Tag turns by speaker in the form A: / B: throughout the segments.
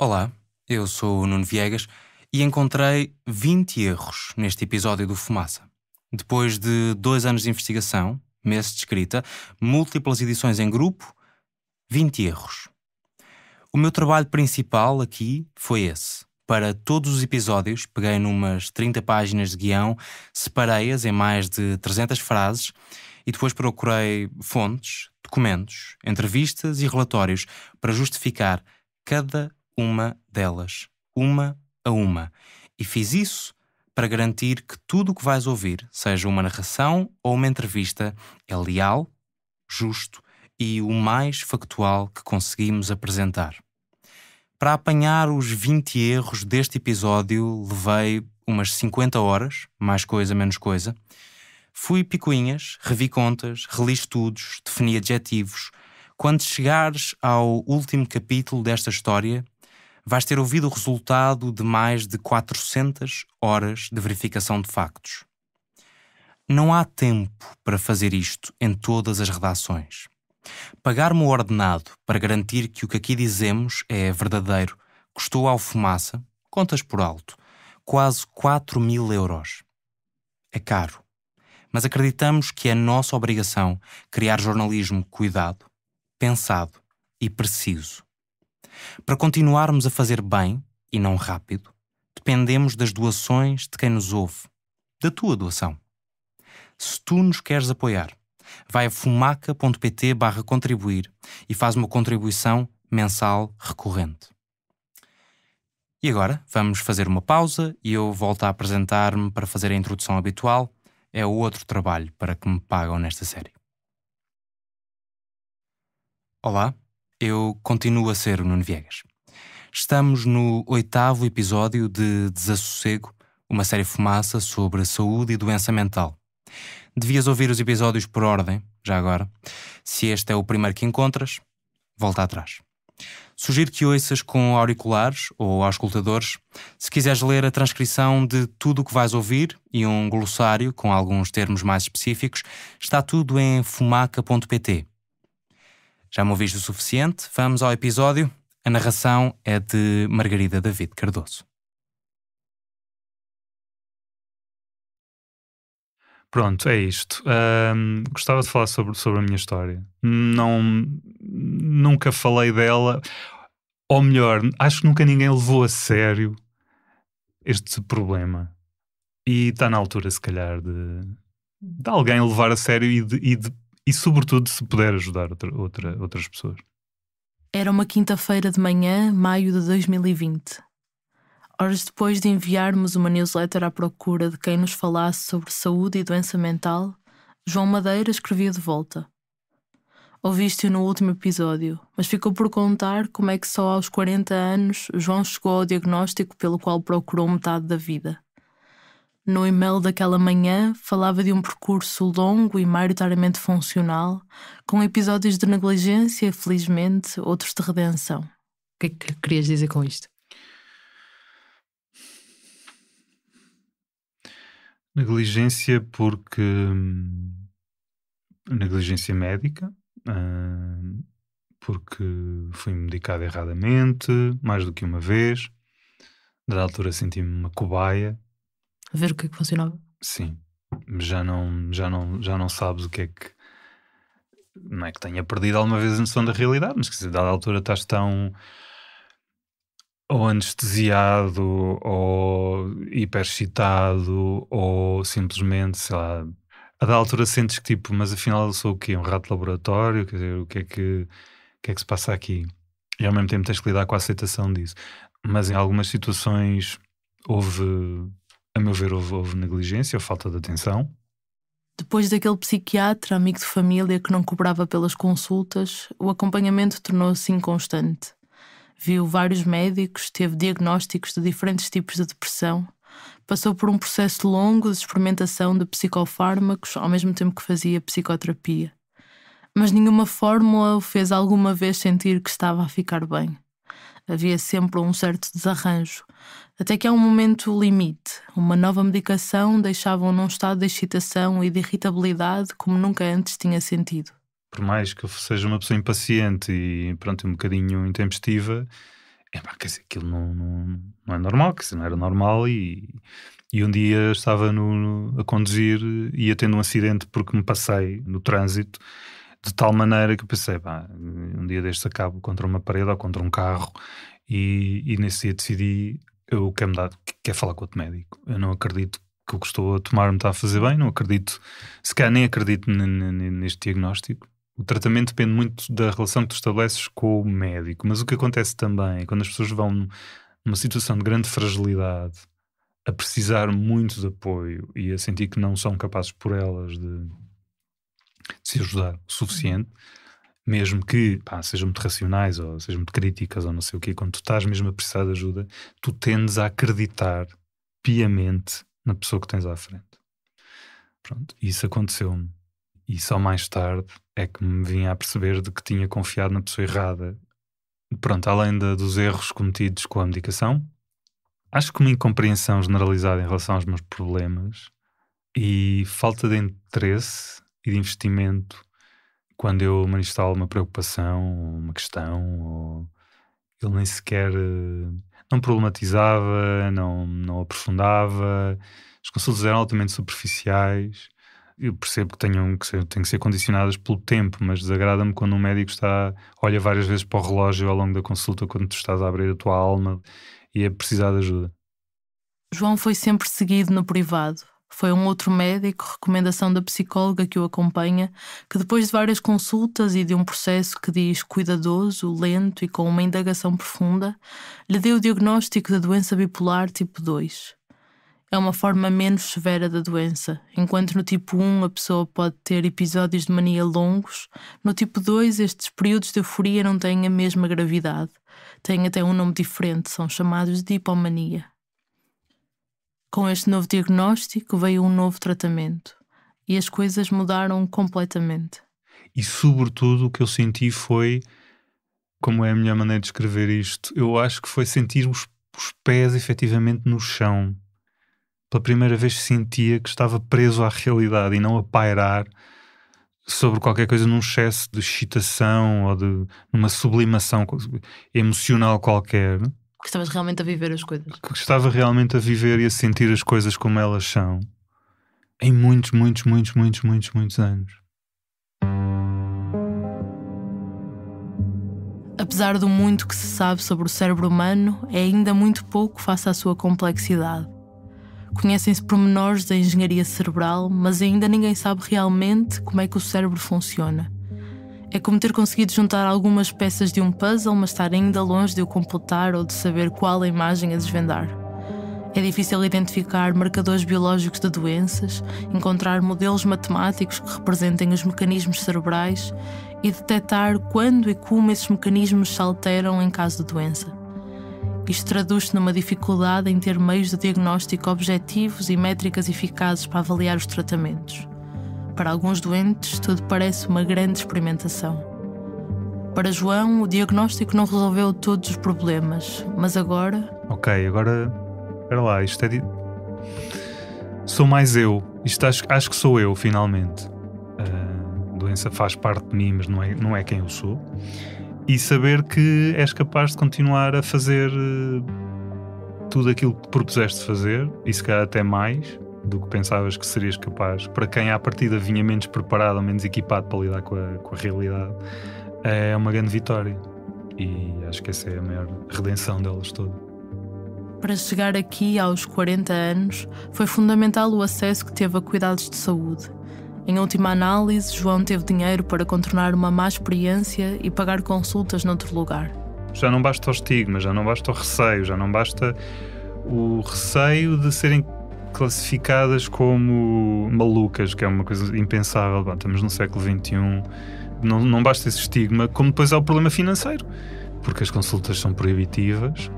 A: Olá, eu sou o Nuno Viegas e encontrei 20 erros neste episódio do Fumaça. Depois de 2 anos de investigação, meses de escrita, múltiplas edições em grupo, 20 erros. O meu trabalho principal aqui foi esse. Para todos os episódios, peguei numas 30 páginas de guião, separei-as em mais de 300 frases e depois procurei fontes, documentos, entrevistas e relatórios para justificar cada uma delas, uma a uma. E fiz isso para garantir que tudo o que vais ouvir, seja uma narração ou uma entrevista, é leal, justo e o mais factual que conseguimos apresentar. Para apanhar os 20 erros deste episódio, levei umas 50 horas, mais coisa, menos coisa. Fui picuinhas, revi contas, reli estudos, defini adjetivos. Quando chegares ao último capítulo desta história, vais ter ouvido o resultado de mais de 400 horas de verificação de factos. Não há tempo para fazer isto em todas as redações. Pagar-me o ordenado para garantir que o que aqui dizemos é verdadeiro custou ao Fumaça, contas por alto, quase 4.000 euros. É caro, mas acreditamos que é nossa obrigação criar jornalismo cuidado, pensado e preciso. Para continuarmos a fazer bem, e não rápido, dependemos das doações de quem nos ouve, da tua doação. Se tu nos queres apoiar, vai a fumaca.pt/contribuir e faz uma contribuição mensal recorrente. E agora vamos fazer uma pausa e eu volto a apresentar-me para fazer a introdução habitual. É o outro trabalho para que me pagam nesta série. Olá, eu continuo a ser o Nuno Viegas. Estamos no 8º episódio de Desassossego, uma série Fumaça sobre saúde e doença mental. Devias ouvir os episódios por ordem, já agora. Se este é o primeiro que encontras, volta atrás. Sugiro que ouças com auriculares ou auscultadores. Se quiseres ler a transcrição de tudo o que vais ouvir e um glossário com alguns termos mais específicos, está tudo em fumaca.pt. Já me ouviste o suficiente? Vamos ao episódio. A narração é de Margarida David Cardoso.
B: Pronto, é isto. Gostava de falar sobre a minha história. Nunca falei dela, ou melhor, acho que nunca ninguém levou a sério este problema. E está na altura, se calhar, de alguém levar a sério e sobretudo, se puder ajudar outras pessoas.
C: Era uma quinta-feira de manhã, maio de 2020. Horas depois de enviarmos uma newsletter à procura de quem nos falasse sobre saúde e doença mental, João Madeira escrevia de volta. Ouviste-o no último episódio, mas ficou por contar como é que só aos 40 anos João chegou ao diagnóstico pelo qual procurou metade da vida. No e-mail daquela manhã falava de um percurso longo e maioritariamente funcional, com episódios de negligência, felizmente, outros de redenção. O que é que querias dizer com isto?
B: Negligência porque... negligência médica, porque fui medicado erradamente, mais do que uma vez. Da altura senti-me uma cobaia.
C: A ver o que é que funcionava?
B: Sim, já não sabes o que é que... Não é que tenha perdido alguma vez a noção da realidade, mas que se a dada altura estás tão ou anestesiado, ou hiperexcitado, ou simplesmente, sei lá, a dada altura sentes que tipo, mas afinal eu sou o quê? Um rato de laboratório? Quer dizer, o que é que se passa aqui? E ao mesmo tempo tens que lidar com a aceitação disso. Mas em algumas situações a meu ver, houve negligência ou falta de atenção.
C: Depois daquele psiquiatra, amigo de família que não cobrava pelas consultas, o acompanhamento tornou-se inconstante. Viu vários médicos, teve diagnósticos de diferentes tipos de depressão, passou por um processo longo de experimentação de psicofármacos ao mesmo tempo que fazia psicoterapia. Mas nenhuma fórmula o fez alguma vez sentir que estava a ficar bem. Havia sempre um certo desarranjo, até que há um momento limite. Uma nova medicação deixava-o num estado de excitação e de irritabilidade como nunca antes tinha sentido.
B: Por mais que eu seja uma pessoa impaciente e pronto, um bocadinho intempestiva, Quer dizer, aquilo não é normal, que isso não era normal. E um dia estava a conduzir e ia tendo um acidente porque me passei no trânsito de tal maneira que eu pensei, um dia destes acabo contra uma parede ou contra um carro. E nesse dia decidi, eu quero falar com outro médico. Eu não acredito que o que estou a tomar me está a fazer bem, não acredito, se calhar nem acredito neste diagnóstico. O tratamento depende muito da relação que tu estabeleces com o médico, mas o que acontece também, quando as pessoas vão numa situação de grande fragilidade, a precisar muito de apoio e a sentir que não são capazes por elas de se ajudar o suficiente, mesmo que sejam muito racionais ou sejam muito críticas ou não sei o quê, quando tu estás mesmo a precisar de ajuda, tu tendes a acreditar piamente na pessoa que tens à frente. Pronto, isso aconteceu-me. E só mais tarde é que me vinha a perceber de que tinha confiado na pessoa errada. Pronto, além dos erros cometidos com a medicação, acho que uma incompreensão generalizada em relação aos meus problemas e falta de interesse e de investimento quando eu manifestava uma preocupação ou uma questão, ou ele nem sequer não problematizava, não aprofundava. As consultas eram altamente superficiais. Eu percebo que têm que ser condicionadas pelo tempo, mas desagrada-me quando um médico olha várias vezes para o relógio ao longo da consulta quando tu estás a abrir a tua alma e é precisar de ajuda.
C: João foi sempre seguido no privado. Foi um outro médico, recomendação da psicóloga que o acompanha, que depois de várias consultas e de um processo que diz cuidadoso, lento e com uma indagação profunda, lhe deu o diagnóstico da doença bipolar tipo 2. É uma forma menos severa da doença. Enquanto no tipo 1 a pessoa pode ter episódios de mania longos, no tipo 2 estes períodos de euforia não têm a mesma gravidade. Têm até um nome diferente, são chamados de hipomania. Com este novo diagnóstico veio um novo tratamento e as coisas mudaram completamente.
B: E sobretudo o que eu senti foi, como é a melhor maneira de descrever isto, eu acho que foi sentir os pés efetivamente no chão. Pela primeira vez sentia que estava preso à realidade e não a pairar sobre qualquer coisa num excesso de excitação ou de uma sublimação emocional qualquer.
C: Que estavas realmente a viver as coisas.
B: Que estava realmente a viver e a sentir as coisas como elas são em muitos anos.
C: Apesar do muito que se sabe sobre o cérebro humano, é ainda muito pouco face à sua complexidade. Conhecem-se pormenores da engenharia cerebral, mas ainda ninguém sabe realmente como é que o cérebro funciona. É como ter conseguido juntar algumas peças de um puzzle, mas estar ainda longe de o completar ou de saber qual a imagem a desvendar. É difícil identificar marcadores biológicos de doenças, encontrar modelos matemáticos que representem os mecanismos cerebrais e detectar quando e como esses mecanismos se alteram em caso de doença. Isto traduz-se numa dificuldade em ter meios de diagnóstico objetivos e métricas eficazes para avaliar os tratamentos. Para alguns doentes, tudo parece uma grande experimentação. Para João, o diagnóstico não resolveu todos os problemas, mas agora...
B: Ok, agora... Espera lá, isto é... Sou mais eu. Isto acho que sou eu, finalmente. A doença faz parte de mim, mas não é quem eu sou. E saber que és capaz de continuar a fazer tudo aquilo que te propuseste fazer, e se calhar até mais do que pensavas que serias capaz, para quem à partida vinha menos preparado ou menos equipado para lidar com a realidade, é uma grande vitória. E acho que essa é a maior redenção delas todas.
C: Para chegar aqui aos 40 anos, foi fundamental o acesso que teve a cuidados de saúde. Em última análise, João teve dinheiro para contornar uma má experiência e pagar consultas noutro lugar.
B: Já não basta o estigma, já não basta o receio, já não basta o receio de serem classificadas como malucas, que é uma coisa impensável. Bom, estamos no século XXI, não basta esse estigma, como depois há o problema financeiro, porque as consultas são proibitivas.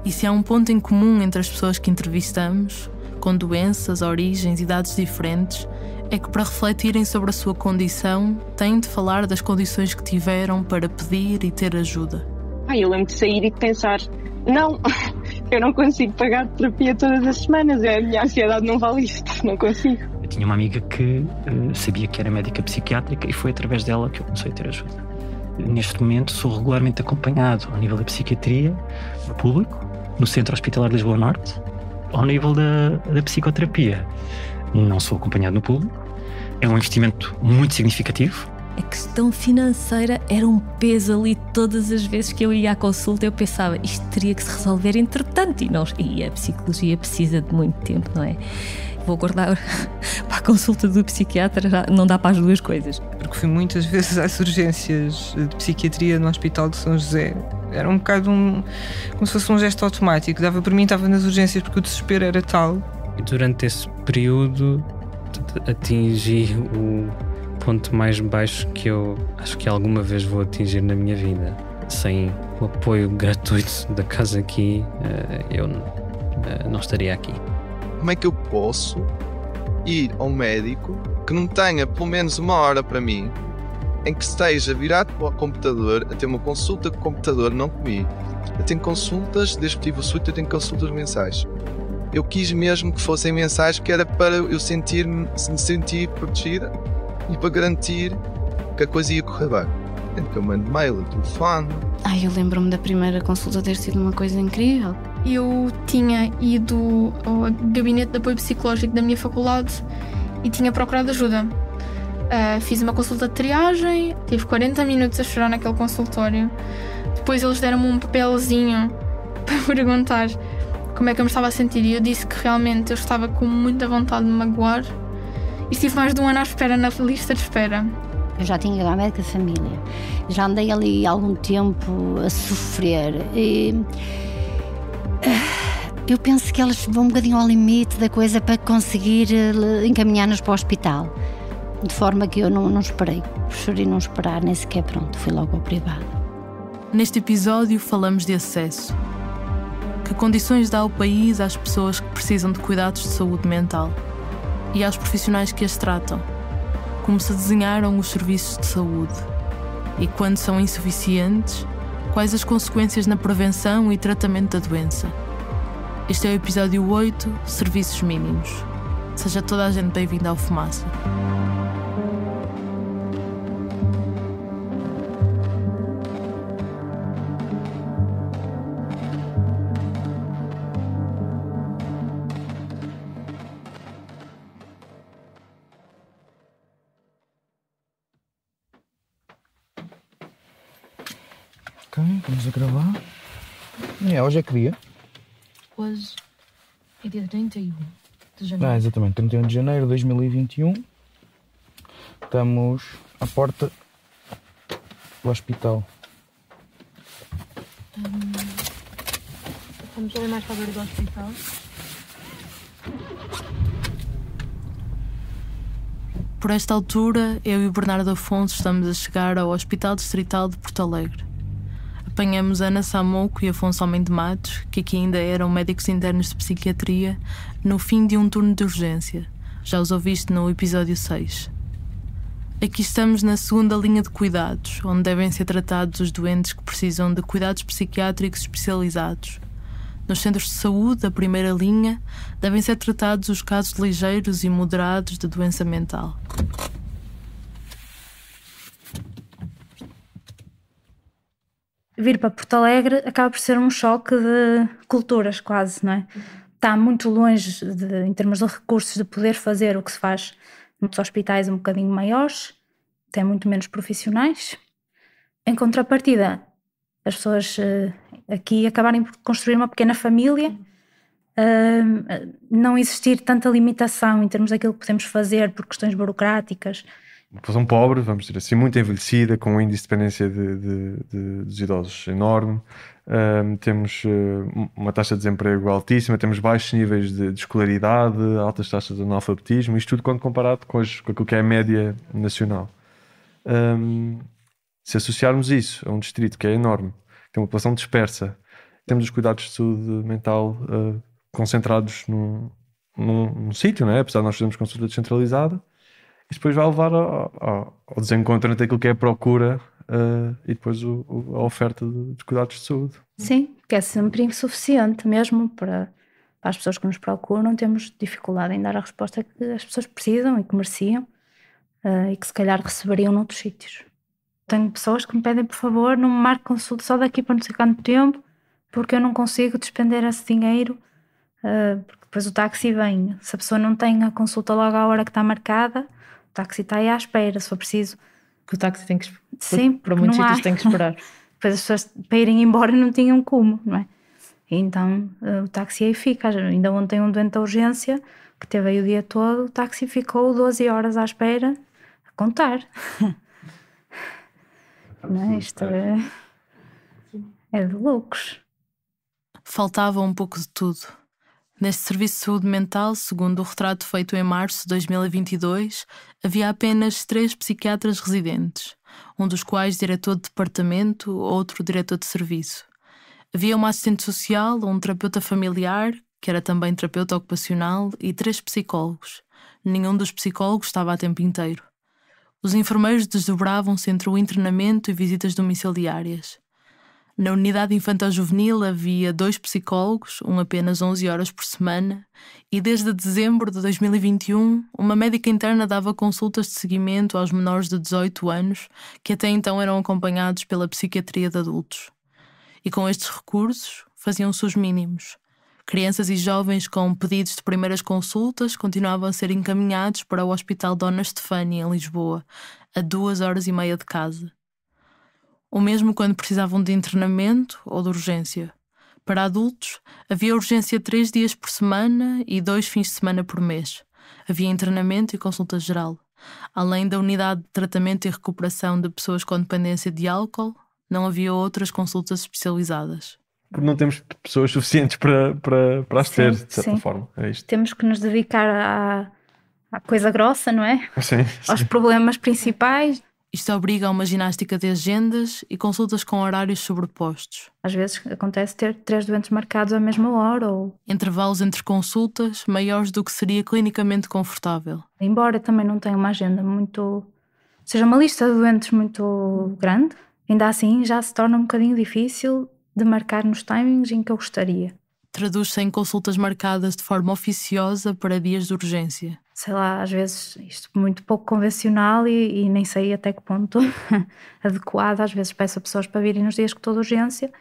C: E se há um ponto em comum entre as pessoas que entrevistamos, com doenças, origens, idades diferentes, é que para refletirem sobre a sua condição, têm de falar das condições que tiveram para pedir e ter ajuda.
D: Eu lembro de sair e de pensar, não, eu não consigo pagar terapia todas as semanas, a minha ansiedade não vale isto, não consigo.
E: Eu tinha uma amiga que sabia que era médica psiquiátrica e foi através dela que eu comecei a ter ajuda. Neste momento sou regularmente acompanhado ao nível da psiquiatria, no público, no Centro Hospitalar de Lisboa Norte, ao nível da psicoterapia. Não sou acompanhado no público. É um investimento muito significativo.
F: A questão financeira era um peso ali. Todas as vezes que eu ia à consulta eu pensava, isto teria que se resolver entretanto, e a psicologia precisa de muito tempo, não é? Vou guardar para a consulta do psiquiatra, já não dá para as duas coisas.
G: Porque fui muitas vezes às urgências de psiquiatria no Hospital de São José. Era um bocado como se fosse um gesto automático. Dava para mim, estava nas urgências porque o desespero era tal.
H: Durante esse período atingi o ponto mais baixo que eu acho que alguma vez vou atingir na minha vida. Sem o apoio gratuito da casa aqui, eu não estaria aqui.
I: Como é que eu posso ir ao médico que não tenha pelo menos 1 hora para mim, em que esteja virado para o computador a ter uma consulta com o computador, não comigo? Eu tenho consultas, desde que tive o surto, eu tenho consultas mensais. Eu quis mesmo que fossem mensais, que era para eu me sentir protegida e para garantir que a coisa ia correr bem. Então eu mando mail, telefone.
J: Eu lembro-me da primeira consulta ter sido uma coisa incrível.
K: Eu tinha ido ao gabinete de apoio psicológico da minha faculdade e tinha procurado ajuda. Fiz uma consulta de triagem, tive 40 minutos a chorar naquele consultório. Depois eles deram-me um papelzinho para perguntar como é que eu me estava a sentir e eu disse que realmente eu estava com muita vontade de me magoar e estive mais de 1 ano à espera na lista de espera.
L: Eu já tinha ido à médica de família, já andei ali há algum tempo a sofrer e eu penso que eles vão um bocadinho ao limite da coisa para conseguir encaminhar-nos para o hospital, de forma que eu não esperei, preferi não esperar, nem sequer fui logo ao privado.
C: Neste episódio falamos de acesso. Que condições dá o país às pessoas que precisam de cuidados de saúde mental e aos profissionais que as tratam? Como se desenharam os serviços de saúde? E quando são insuficientes, quais as consequências na prevenção e tratamento da doença? Este é o episódio 8, Serviços Mínimos. Seja toda a gente bem-vinda ao Fumaça.
M: Ok, vamos a gravar. Hoje é que dia?
C: Hoje é dia 31 de janeiro.
M: Exatamente, 31 de janeiro de 2021. Estamos à porta do hospital.
C: Vamos ali mais para a beira do hospital. Por esta altura, eu e o Bernardo Afonso estamos a chegar ao Hospital Distrital de Porto Alegre. Apanhamos Ana Samoco e Afonso Homem de Matos, que aqui ainda eram médicos internos de psiquiatria, no fim de um turno de urgência. Já os ouviste no episódio 6. Aqui estamos na segunda linha de cuidados, onde devem ser tratados os doentes que precisam de cuidados psiquiátricos especializados. Nos centros de saúde, a primeira linha, devem ser tratados os casos ligeiros e moderados de doença mental.
N: Vir para Porto Alegre acaba por ser um choque de culturas quase, não é? Está muito longe, em termos de recursos, de poder fazer o que se faz nos hospitais um bocadinho maiores, tem muito menos profissionais. Em contrapartida, as pessoas aqui acabarem por construir uma pequena família, não existir tanta limitação em termos daquilo que podemos fazer por questões burocráticas.
O: Uma população pobre, vamos dizer assim, muito envelhecida, com um índice de dependência dos idosos enorme. Temos uma taxa de desemprego altíssima, temos baixos níveis de escolaridade, altas taxas de analfabetismo, isto tudo quando comparado com aquilo que é a média nacional. Se associarmos isso a um distrito que é enorme, tem uma população dispersa, temos os cuidados de saúde mental concentrados num sítio, não é? Apesar de nós fazermos consulta descentralizada, isso depois vai levar ao desencontro entre aquilo que é a procura e depois a oferta de cuidados de saúde.
N: Sim, que é sempre insuficiente mesmo para as pessoas que nos procuram. Temos dificuldade em dar a resposta que as pessoas precisam e que mereciam e que se calhar receberiam noutros sítios. Tenho pessoas que me pedem, por favor, não me marque consulta só daqui para não sei quanto tempo, porque eu não consigo despender esse dinheiro, porque depois o táxi vem. Se a pessoa não tem a consulta logo à hora que está marcada, o táxi está aí à espera, se for preciso.
C: Que o táxi tem que esperar.
N: Sim,
C: para muitos sítios tem que esperar.
N: Depois as pessoas para irem embora não tinham como, não é? E então o táxi aí fica. Ainda ontem um doente da urgência que teve aí o dia todo, o táxi ficou 12 horas à espera a contar. Não é? Isto é de loucos.
C: Faltava um pouco de tudo. Neste serviço de saúde mental, segundo o retrato feito em março de 2022, havia apenas 3 psiquiatras residentes, um dos quais diretor de departamento, outro diretor de serviço. Havia uma assistente social, um terapeuta familiar, que era também terapeuta ocupacional, e 3 psicólogos. Nenhum dos psicólogos estava a tempo inteiro. Os enfermeiros desdobravam-se entre o internamento e visitas domiciliárias. Na unidade infantil-juvenil havia 2 psicólogos, um apenas 11 horas por semana, e desde dezembro de 2021, uma médica interna dava consultas de seguimento aos menores de 18 anos, que até então eram acompanhados pela psiquiatria de adultos. E com estes recursos, faziam-se os mínimos. Crianças e jovens com pedidos de primeiras consultas continuavam a ser encaminhados para o Hospital Dona Estefânia, em Lisboa, a 2h30 de casa. O mesmo quando precisavam de internamento ou de urgência. Para adultos, havia urgência 3 dias por semana e 2 fins de semana por mês. Havia internamento e consulta geral. Além da unidade de tratamento e recuperação de pessoas com dependência de álcool, não havia outras consultas especializadas.
O: Porque não temos pessoas suficientes para as ter, de certa forma. É isto.
N: Temos que nos dedicar à coisa grossa, não é?
O: Sim.
N: Aos problemas principais.
C: Isto obriga a uma ginástica de agendas e consultas com horários sobrepostos.
N: Às vezes acontece ter 3 doentes marcados à mesma hora ou...
C: Intervalos entre consultas maiores do que seria clinicamente confortável.
N: Embora também não tenha uma agenda muito... seja uma lista de doentes muito grande, ainda assim já se torna um bocadinho difícil de marcar nos timings em que eu gostaria.
C: Traduz-se em consultas marcadas de forma oficiosa para dias de urgência.
N: Sei lá, às vezes isto muito pouco convencional e nem sei até que ponto adequado. Às vezes peço a pessoas para virem nos dias que estou de urgência,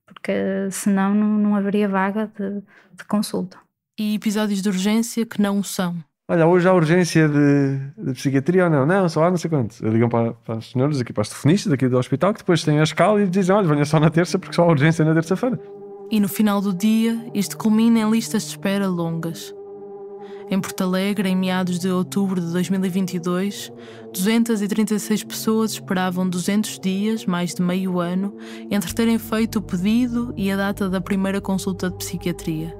N: porque senão não haveria vaga de consulta.
C: E episódios de urgência que não o são.
O: Olha, hoje há urgência de psiquiatria ou não? Não, só há não sei quanto. Ligam para as senhoras aqui, para as telefonistas aqui do hospital, que depois têm a escala e dizem, olha, venha só na terça, porque só há urgência na terça-feira.
C: E no final do dia, isto culmina em listas de espera longas. Em Porto Alegre, em meados de outubro de 2022, 236 pessoas esperavam 200 dias, mais de meio ano, entre terem feito o pedido e a data da primeira consulta de psiquiatria.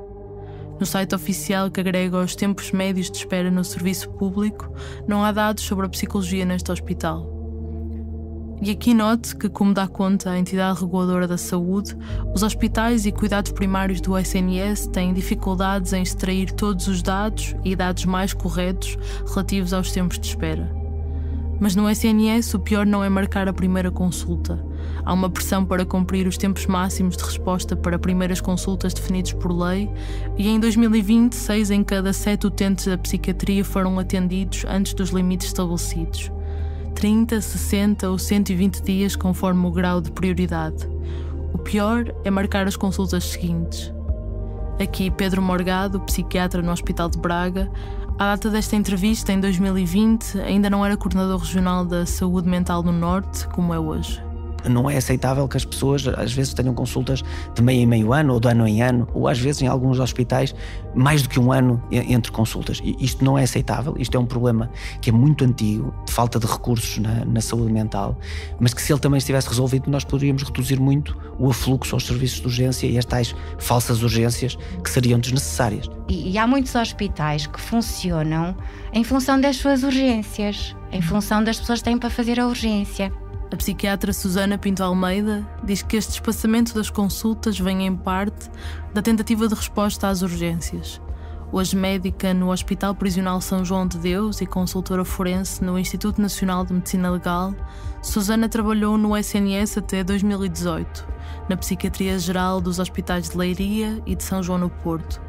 C: No site oficial que agrega os tempos médios de espera no serviço público, não há dados sobre a psicologia neste hospital. E aqui note que, como dá conta a entidade reguladora da saúde, os hospitais e cuidados primários do SNS têm dificuldades em extrair todos os dados e dados mais corretos relativos aos tempos de espera. Mas no SNS o pior não é marcar a primeira consulta. Há uma pressão para cumprir os tempos máximos de resposta para primeiras consultas definidos por lei e em 2020, 6 em cada 7 utentes da psiquiatria foram atendidos antes dos limites estabelecidos. 30, 60 ou 120 dias conforme o grau de prioridade. O pior é marcar as consultas seguintes. Aqui Pedro Morgado, psiquiatra no Hospital de Braga. À data desta entrevista, em 2020, ainda não era coordenador regional da saúde mental no Norte, como é hoje.
P: Não é aceitável que as pessoas às vezes tenham consultas de meio em meio ano ou de ano em ano, ou às vezes em alguns hospitais mais do que um ano entre consultas. E isto não é aceitável, isto é um problema que é muito antigo, de falta de recursos na saúde mental, mas que se ele também estivesse resolvido nós poderíamos reduzir muito o afluxo aos serviços de urgência e as tais falsas urgências que seriam desnecessárias.
Q: E há muitos hospitais que funcionam em função das suas urgências, em função das pessoas que têm para fazer a urgência.
C: A psiquiatra Susana Pinto Almeida diz que este espaçamento das consultas vem em parte da tentativa de resposta às urgências. Hoje médica no Hospital Prisional São João de Deus e consultora forense no Instituto Nacional de Medicina Legal, Susana trabalhou no SNS até 2018, na psiquiatria geral dos hospitais de Leiria e de São João no Porto.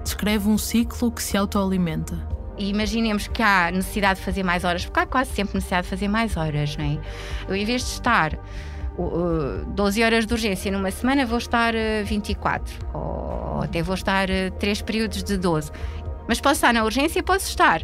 C: Descreve um ciclo que se autoalimenta.
Q: e imaginemos que há necessidade de fazer mais horas, porque há quase sempre necessidade de fazer mais horas, não é? Eu, em vez de estar 12 horas de urgência numa semana, vou estar 24, ou até vou estar 3 períodos de 12. Mas posso estar na urgência, posso estar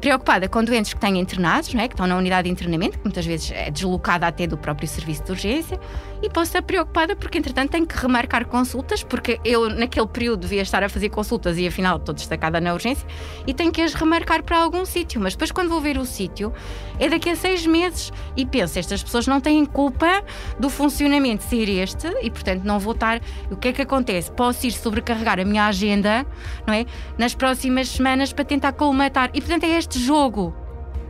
Q: preocupada com doentes que têm internados, não é? Que estão na unidade de internamento, que muitas vezes é deslocada até do próprio serviço de urgência, e posso estar preocupada porque, entretanto, tenho que remarcar consultas, porque eu, naquele período, devia estar a fazer consultas e, afinal, estou destacada na urgência, e tenho que as remarcar para algum sítio. Mas depois, quando vou ver o sítio, é daqui a 6 meses, e penso, estas pessoas não têm culpa do funcionamento ser este, e, portanto, não vou estar... O que é que acontece? Posso ir sobrecarregar a minha agenda, não é? Nas próximas semanas para tentar colmatar. E, portanto, é este jogo.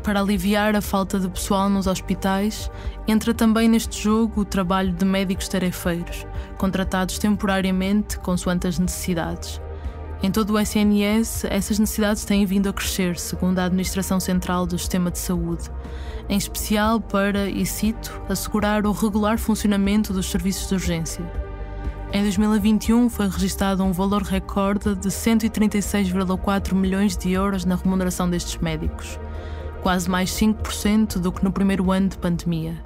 C: Para aliviar a falta de pessoal nos hospitais, entra também neste jogo o trabalho de médicos tarefeiros, contratados temporariamente consoante as necessidades. Em todo o SNS, essas necessidades têm vindo a crescer, segundo a Administração Central do Sistema de Saúde, em especial para, e cito, assegurar o regular funcionamento dos serviços de urgência. Em 2021 foi registado um valor recorde de 136,4 milhões de euros na remuneração destes médicos, quase mais 5% do que no primeiro ano de pandemia.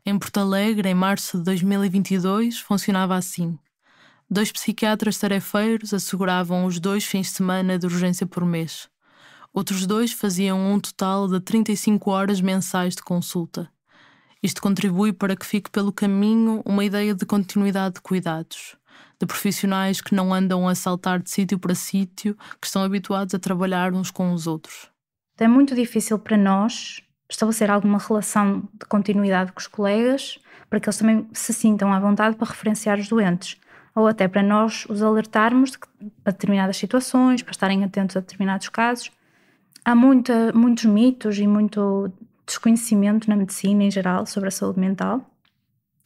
C: Em Porto Alegre, em março de 2022, funcionava assim. 2 psiquiatras tarefeiros asseguravam os 2 fins de semana de urgência por mês. Outros 2 faziam um total de 35 horas mensais de consulta. Isto contribui para que fique pelo caminho uma ideia de continuidade de cuidados, de profissionais que não andam a saltar de sítio para sítio, que estão habituados a trabalhar uns com os outros.
N: É muito difícil para nós estabelecer alguma relação de continuidade com os colegas, para que eles também se sintam à vontade para referenciar os doentes, ou até para nós os alertarmos a determinadas situações, para estarem atentos a determinados casos. Há muitos mitos e muito desconhecimento na medicina em geral sobre a saúde mental,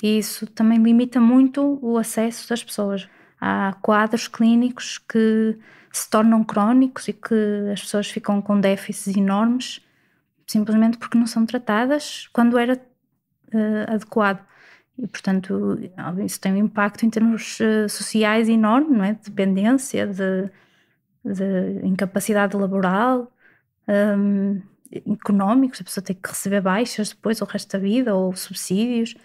N: e isso também limita muito o acesso das pessoas. Há quadros clínicos que se tornam crónicos e que as pessoas ficam com déficits enormes simplesmente porque não são tratadas quando era adequado. E, portanto, isso tem um impacto em termos sociais enorme, não é? De dependência, de incapacidade laboral, económicos, a pessoa tem que receber baixas depois o resto da vida, ou subsídios.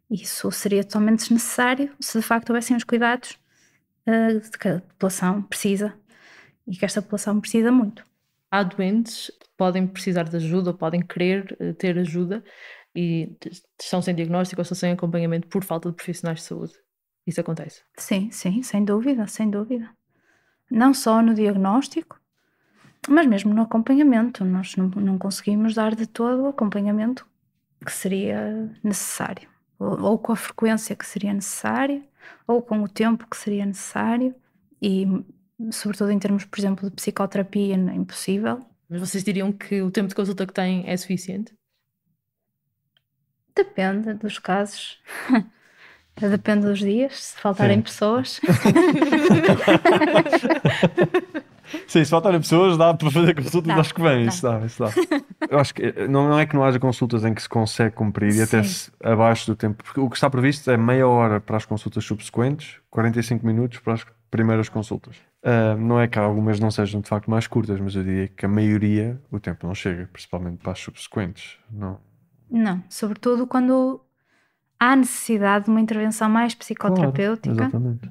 N: Isso seria totalmente desnecessário se de facto houvessem os cuidados que a população precisa, e que esta população precisa muito.
C: Há doentes que podem precisar de ajuda, ou podem querer ter ajuda, e estão sem diagnóstico ou estão sem acompanhamento por falta de profissionais de saúde. Isso acontece?
N: Sim, sem dúvida, sem dúvida. Não só no diagnóstico, mas mesmo no acompanhamento. Nós não conseguimos dar de todo o acompanhamento que seria necessário, ou com a frequência que seria necessária, ou com o tempo que seria necessário, e sobretudo em termos, por exemplo, de psicoterapia, é impossível.
C: Mas vocês diriam que o tempo de consulta que têm é suficiente?
N: Depende dos casos. Depende dos dias, se faltarem pessoas.
O: Sim, se faltarem pessoas dá para fazer consultas, acho que bem, isso dá. Eu acho que não é que não haja consultas em que se consegue cumprir, e até abaixo do tempo, porque o que está previsto é meia hora para as consultas subsequentes, 45 minutos para as primeiras consultas. Não é que algumas não sejam de facto mais curtas, mas eu diria que a maioria o tempo não chega, principalmente para as subsequentes.
N: Não, sobretudo quando há necessidade de uma intervenção mais psicoterapêutica.
O: Claro, exatamente.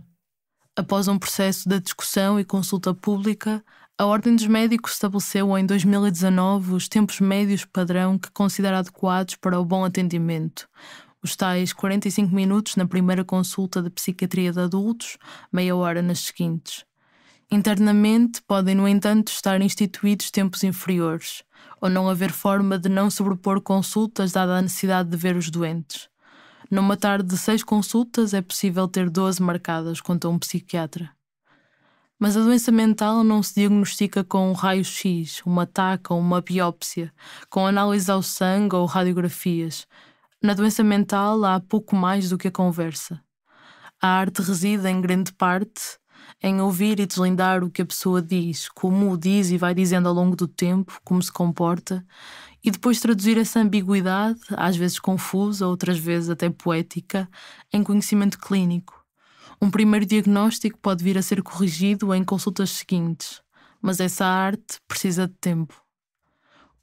C: Após um processo de discussão e consulta pública, a Ordem dos Médicos estabeleceu em 2019 os tempos médios padrão que considera adequados para o bom atendimento. Os tais 45 minutos na primeira consulta de psiquiatria de adultos, meia hora nas seguintes. Internamente, podem, no entanto, estar instituídos tempos inferiores, ou não haver forma de não sobrepor consultas dada a necessidade de ver os doentes. Numa tarde de 6 consultas é possível ter 12 marcadas, conta um psiquiatra. Mas a doença mental não se diagnostica com um raio-x, uma taca ou uma biópsia, com análise ao sangue ou radiografias. Na doença mental há pouco mais do que a conversa. A arte reside, em grande parte, em ouvir e deslindar o que a pessoa diz, como o diz e vai dizendo ao longo do tempo, como se comporta, e depois traduzir essa ambiguidade, às vezes confusa, outras vezes até poética, em conhecimento clínico. Um primeiro diagnóstico pode vir a ser corrigido em consultas seguintes, mas essa arte precisa de tempo.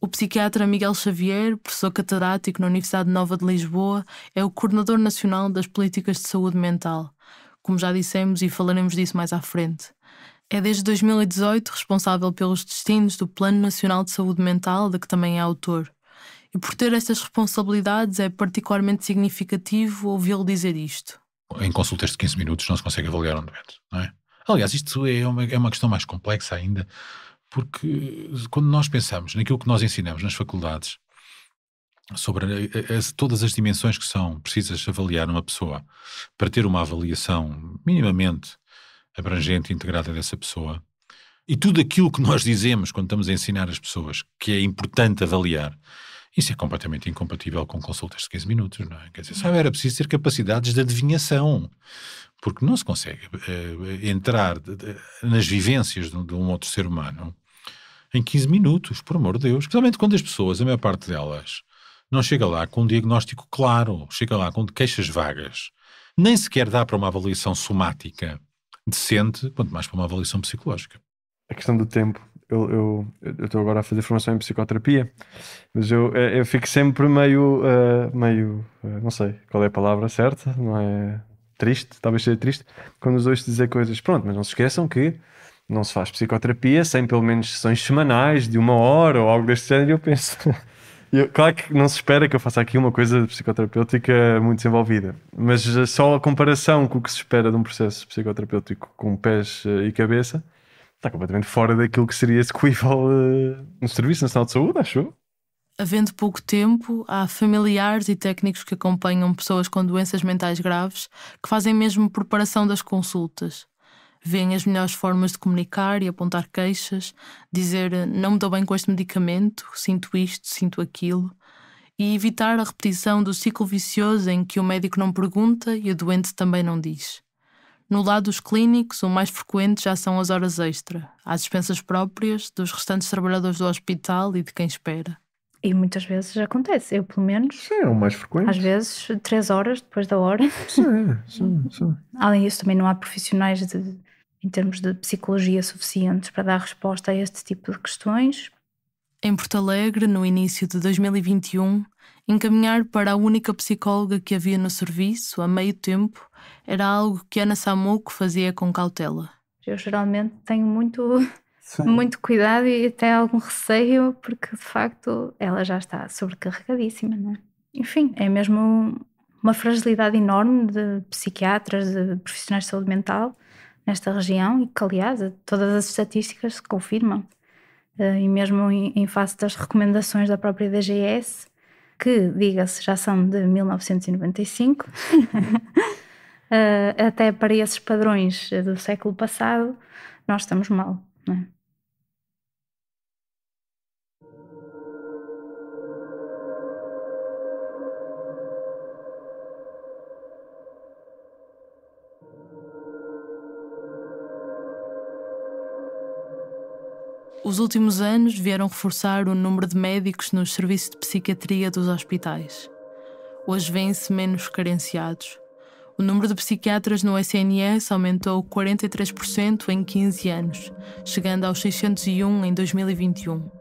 C: O psiquiatra Miguel Xavier, professor catedrático na Universidade Nova de Lisboa, é o coordenador nacional das políticas de saúde mental, como já dissemos e falaremos disso mais à frente. É desde 2018 responsável pelos destinos do Plano Nacional de Saúde Mental, de que também é autor. E por ter estas responsabilidades é particularmente significativo ouvi-lo dizer isto.
R: Em consultas de 15 minutos não se consegue avaliar um doente, não é? Aliás, isto é uma questão mais complexa ainda, porque quando nós pensamos naquilo que nós ensinamos nas faculdades sobre todas as dimensões que são precisas avaliar numa pessoa para ter uma avaliação minimamente abrangente e integrada dessa pessoa, e tudo aquilo que nós dizemos quando estamos a ensinar as pessoas que é importante avaliar, isso é completamente incompatível com consultas de 15 minutos, não é? Quer dizer, era preciso ter capacidades de adivinhação, porque não se consegue entrar nas vivências de um outro ser humano em 15 minutos, por amor de Deus. Especialmente quando as pessoas, a maior parte delas, não chega lá com um diagnóstico claro, chega lá com queixas vagas. Nem sequer dá para uma avaliação somática decente, quanto mais para uma avaliação psicológica.
O: A questão do tempo. Eu estou agora a fazer formação em psicoterapia, mas eu fico sempre meio não sei qual é a palavra certa, não é triste, talvez seja triste, quando os ouço dizer coisas, pronto, mas não se esqueçam que não se faz psicoterapia sem pelo menos sessões semanais de 1 hora ou algo deste género. Eu penso, claro que não se espera que eu faça aqui uma coisa psicoterapêutica muito desenvolvida, mas só a comparação com o que se espera de um processo psicoterapêutico com pés e cabeça está completamente fora daquilo que seria execuível no Serviço Nacional de Saúde, acho eu.
C: Havendo pouco tempo, há familiares e técnicos que acompanham pessoas com doenças mentais graves que fazem mesmo preparação das consultas. Veem as melhores formas de comunicar e apontar queixas, dizer não me dou bem com este medicamento, sinto isto, sinto aquilo, e evitar a repetição do ciclo vicioso em que o médico não pergunta e o doente também não diz. No lado dos clínicos, o mais frequente já são as horas extra, às dispensas próprias dos restantes trabalhadores do hospital e de quem espera.
N: E muitas vezes acontece, eu pelo menos.
O: Sim, é o mais frequente.
N: Às vezes 3 horas depois da hora.
O: Sim.
N: Além disso, também não há profissionais em termos de psicologia suficientes para dar resposta a este tipo de questões.
C: Em Porto Alegre, no início de 2021, encaminhar para a única psicóloga que havia no serviço, a meio tempo, era algo que Ana Samuco fazia com cautela.
N: Eu geralmente tenho muito cuidado e até algum receio, porque de facto ela já está sobrecarregadíssima, não é? Enfim, é mesmo uma fragilidade enorme de psiquiatras, de profissionais de saúde mental nesta região e que, aliás, todas as estatísticas se confirmam. E mesmo em face das recomendações da própria DGS, que, diga-se, já são de 1995, até para esses padrões do século passado, nós estamos mal, não é?
C: Os últimos anos vieram reforçar o número de médicos nos serviços de psiquiatria dos hospitais. Hoje vêm-se menos carenciados. O número de psiquiatras no SNS aumentou 43% em 15 anos, chegando aos 601 em 2021.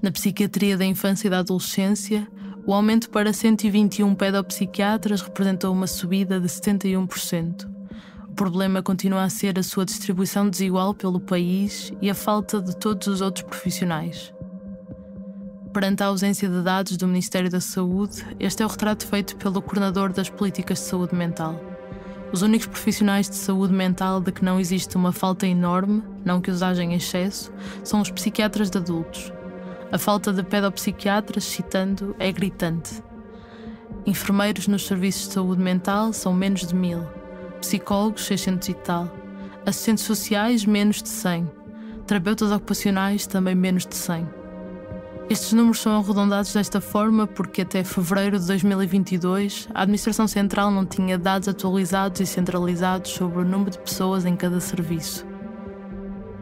C: Na psiquiatria da infância e da adolescência, o aumento para 121 pedopsiquiatras representou uma subida de 71%. O problema continua a ser a sua distribuição desigual pelo país e a falta de todos os outros profissionais. Perante a ausência de dados do Ministério da Saúde, este é o retrato feito pelo coordenador das políticas de saúde mental. Os únicos profissionais de saúde mental de que não existe uma falta enorme, não que os haja em excesso, são os psiquiatras de adultos. A falta de pedopsiquiatras, citando, é gritante. Enfermeiros nos serviços de saúde mental são menos de 1000. Psicólogos, 600 e tal. Assistentes sociais, menos de 100. Terapeutas ocupacionais, também menos de 100. Estes números são arredondados desta forma porque até fevereiro de 2022 a Administração Central não tinha dados atualizados e centralizados sobre o número de pessoas em cada serviço.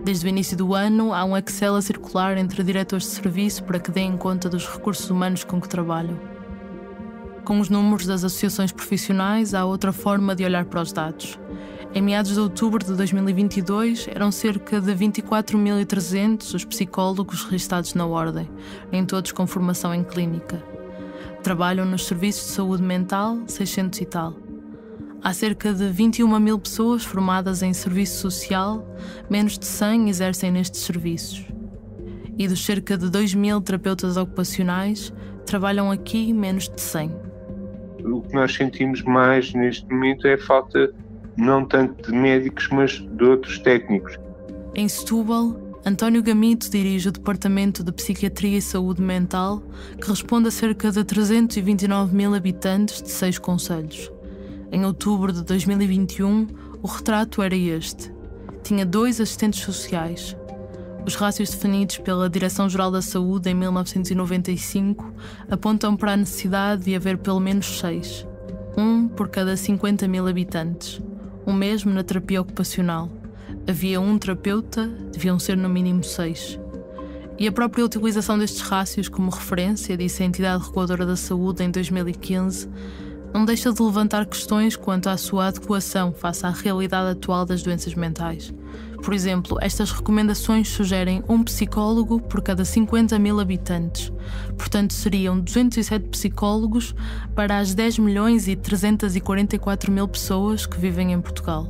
C: Desde o início do ano, há um Excel a circular entre diretores de serviço para que deem conta dos recursos humanos com que trabalham. Com os números das associações profissionais, há outra forma de olhar para os dados. Em meados de outubro de 2022, eram cerca de 24.300 os psicólogos registados na Ordem, nem todos com formação em clínica. Trabalham nos serviços de saúde mental, 600 e tal. Há cerca de 21.000 pessoas formadas em serviço social, menos de 100 exercem nestes serviços. E dos cerca de 2.000 terapeutas ocupacionais, trabalham aqui menos de 100.
S: O que nós sentimos mais neste momento é a falta não tanto de médicos, mas de outros técnicos.
C: Em Setúbal, António Gamito dirige o Departamento de Psiquiatria e Saúde Mental, que responde a cerca de 329.000 habitantes de 6 concelhos. Em outubro de 2021, o retrato era este. Tinha 2 assistentes sociais. Os rácios definidos pela Direção-Geral da Saúde em 1995 apontam para a necessidade de haver pelo menos 6. 1 por cada 50.000 habitantes. O mesmo na terapia ocupacional. Havia 1 terapeuta, deviam ser no mínimo 6. E a própria utilização destes rácios como referência, disse a entidade reguladora da saúde em 2015, não deixa de levantar questões quanto à sua adequação face à realidade atual das doenças mentais. Por exemplo, estas recomendações sugerem 1 psicólogo por cada 50.000 habitantes. Portanto, seriam 207 psicólogos para as 10.344.000 pessoas que vivem em Portugal.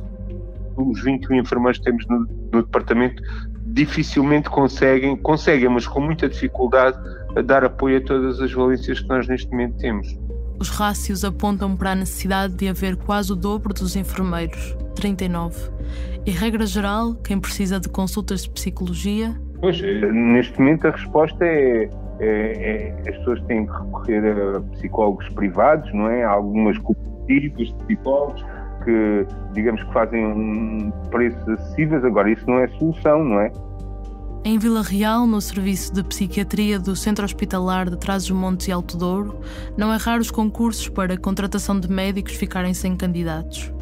S: Os 21 enfermeiros que temos no departamento dificilmente conseguem, mas com muita dificuldade, a dar apoio a todas as valências que nós neste momento temos.
C: Os rácios apontam para a necessidade de haver quase o dobro dos enfermeiros, 39. E, regra geral, quem precisa de consultas de psicologia...
S: Pois, neste momento a resposta é as pessoas têm que recorrer a psicólogos privados, não é? Há algumas cooperativas de psicólogos que, digamos que fazem preços acessíveis. Agora, isso não é solução, não é?
C: Em Vila Real, no serviço de psiquiatria do Centro Hospitalar de Trás-os-Montes e Alto Douro, não é raro os concursos para a contratação de médicos ficarem sem candidatos.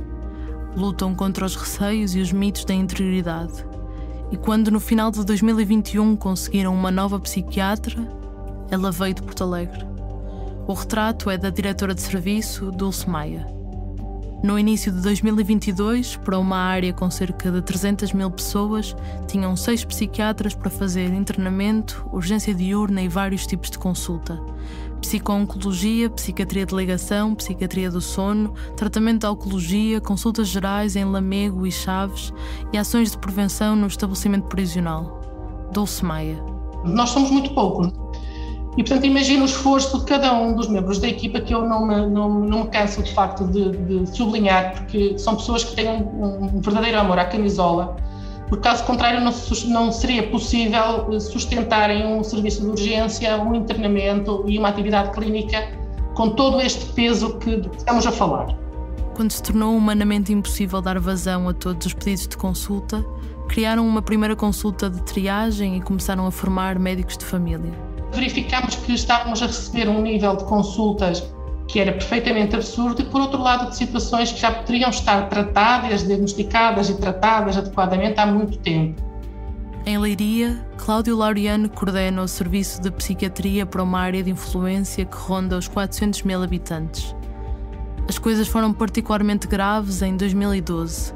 C: Lutam contra os receios e os mitos da interioridade. E quando no final de 2021 conseguiram uma nova psiquiatra, ela veio de Porto Alegre. O retrato é da diretora de serviço, Dulce Maia. No início de 2022, para uma área com cerca de 300.000 pessoas, tinham 6 psiquiatras para fazer internamento, urgência diurna e vários tipos de consulta. Psico-oncologia, psiquiatria de ligação, psiquiatria do sono, tratamento de oncologia, consultas gerais em Lamego e Chaves e ações de prevenção no estabelecimento prisional. Dulce Maia.
T: Nós somos muito poucos. E, portanto, imagino o esforço de cada um dos membros da equipa, que eu não me canso de facto de sublinhar, porque são pessoas que têm um verdadeiro amor à camisola. Por caso contrário, não seria possível sustentarem um serviço de urgência, um internamento e uma atividade clínica com todo este peso que estamos a falar.
C: Quando se tornou humanamente impossível dar vazão a todos os pedidos de consulta, criaram uma primeira consulta de triagem e começaram a formar médicos de família.
T: Verificámos que estávamos a receber um nível de consultas que era perfeitamente absurdo e, por outro lado, de situações que já poderiam estar tratadas, diagnosticadas e tratadas adequadamente há muito tempo.
C: Em Leiria, Cláudio Laureano coordena o serviço de psiquiatria para uma área de influência que ronda os 400.000 habitantes. As coisas foram particularmente graves em 2012.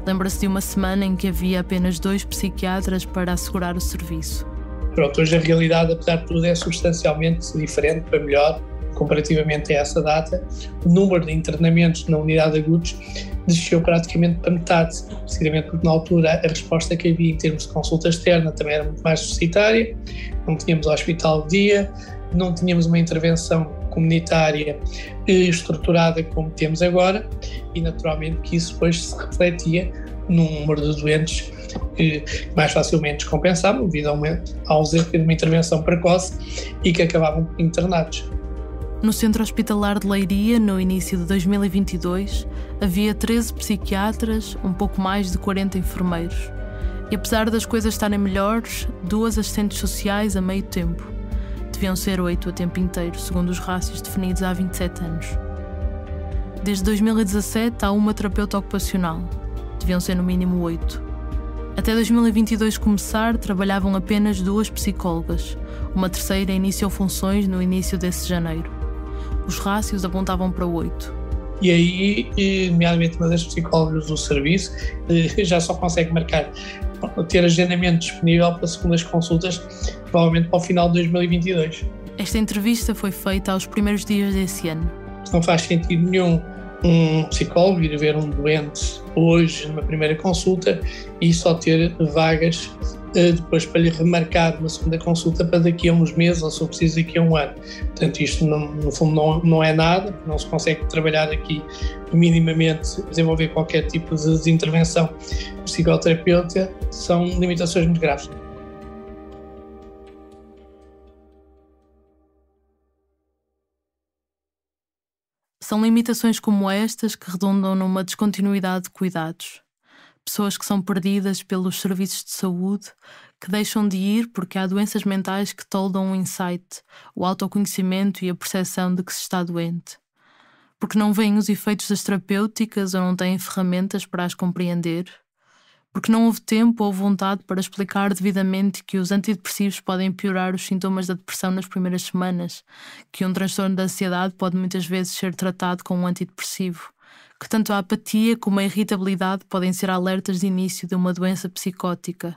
C: Lembra-se de uma semana em que havia apenas 2 psiquiatras para assegurar o serviço.
T: Pronto, hoje a realidade, apesar de tudo, é substancialmente diferente para melhor, comparativamente a essa data. O número de internamentos na unidade de agudos desceu praticamente para metade, precisamente porque na altura a resposta que havia em termos de consulta externa também era muito mais deficitária, não tínhamos hospital de dia, não tínhamos uma intervenção comunitária estruturada como temos agora e naturalmente que isso depois se refletia num número de doentes mais facilmente descompensavam devido à ausência de uma intervenção precoce e que acabavam internados.
C: No Centro Hospitalar de Leiria, no início de 2022, havia 13 psiquiatras, um pouco mais de 40 enfermeiros. E apesar das coisas estarem melhores, 2 assistentes sociais a meio tempo. Deviam ser 8 a tempo inteiro, segundo os rácios definidos há 27 anos. Desde 2017 há uma terapeuta ocupacional. Deviam ser no mínimo 8. Até 2022 começar, trabalhavam apenas 2 psicólogas. Uma terceira iniciou funções no início desse janeiro. Os rácios apontavam para 8.
T: e aí, nomeadamente uma das psicólogas do serviço, já só consegue marcar, ter agendamento disponível para segundas consultas, provavelmente para o final de 2022.
C: Esta entrevista foi feita aos primeiros dias desse ano.
T: Não faz sentido nenhum um psicólogo ir ver um doente hoje numa primeira consulta e só ter vagas depois para lhe remarcar uma segunda consulta para daqui a uns meses, ou se for preciso daqui a um ano. Portanto, isto no fundo não é nada, não se consegue trabalhar aqui minimamente, desenvolver qualquer tipo de intervenção psicoterapêutica, são limitações muito graves.
C: São limitações como estas que redundam numa descontinuidade de cuidados. Pessoas que são perdidas pelos serviços de saúde, que deixam de ir porque há doenças mentais que toldam o insight, o autoconhecimento e a percepção de que se está doente. Porque não veem os efeitos das terapêuticas ou não têm ferramentas para as compreender. Porque não houve tempo ou vontade para explicar devidamente que os antidepressivos podem piorar os sintomas da depressão nas primeiras semanas, que um transtorno de ansiedade pode muitas vezes ser tratado com um antidepressivo, que tanto a apatia como a irritabilidade podem ser alertas de início de uma doença psicótica,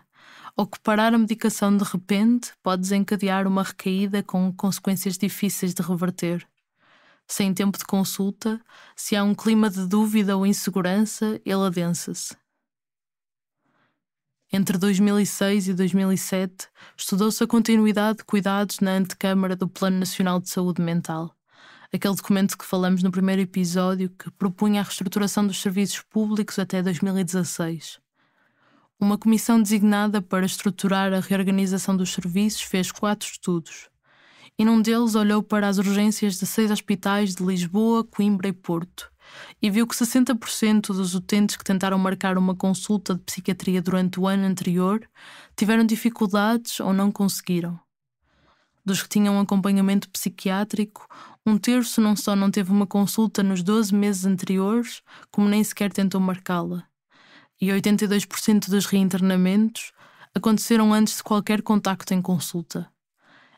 C: ou que parar a medicação de repente pode desencadear uma recaída com consequências difíceis de reverter. Sem tempo de consulta, se há um clima de dúvida ou insegurança, ele adensa-se. Entre 2006 e 2007, estudou-se a continuidade de cuidados na antecâmara do Plano Nacional de Saúde Mental, aquele documento que falamos no primeiro episódio que propunha a reestruturação dos serviços públicos até 2016. Uma comissão designada para estruturar a reorganização dos serviços fez 4 estudos, e num deles olhou para as urgências de 6 hospitais de Lisboa, Coimbra e Porto, e viu que 60% dos utentes que tentaram marcar uma consulta de psiquiatria durante o ano anterior tiveram dificuldades ou não conseguiram. Dos que tinham acompanhamento psiquiátrico, 1/3 não só não teve uma consulta nos 12 meses anteriores, como nem sequer tentou marcá-la. E 82% dos reinternamentos aconteceram antes de qualquer contacto em consulta.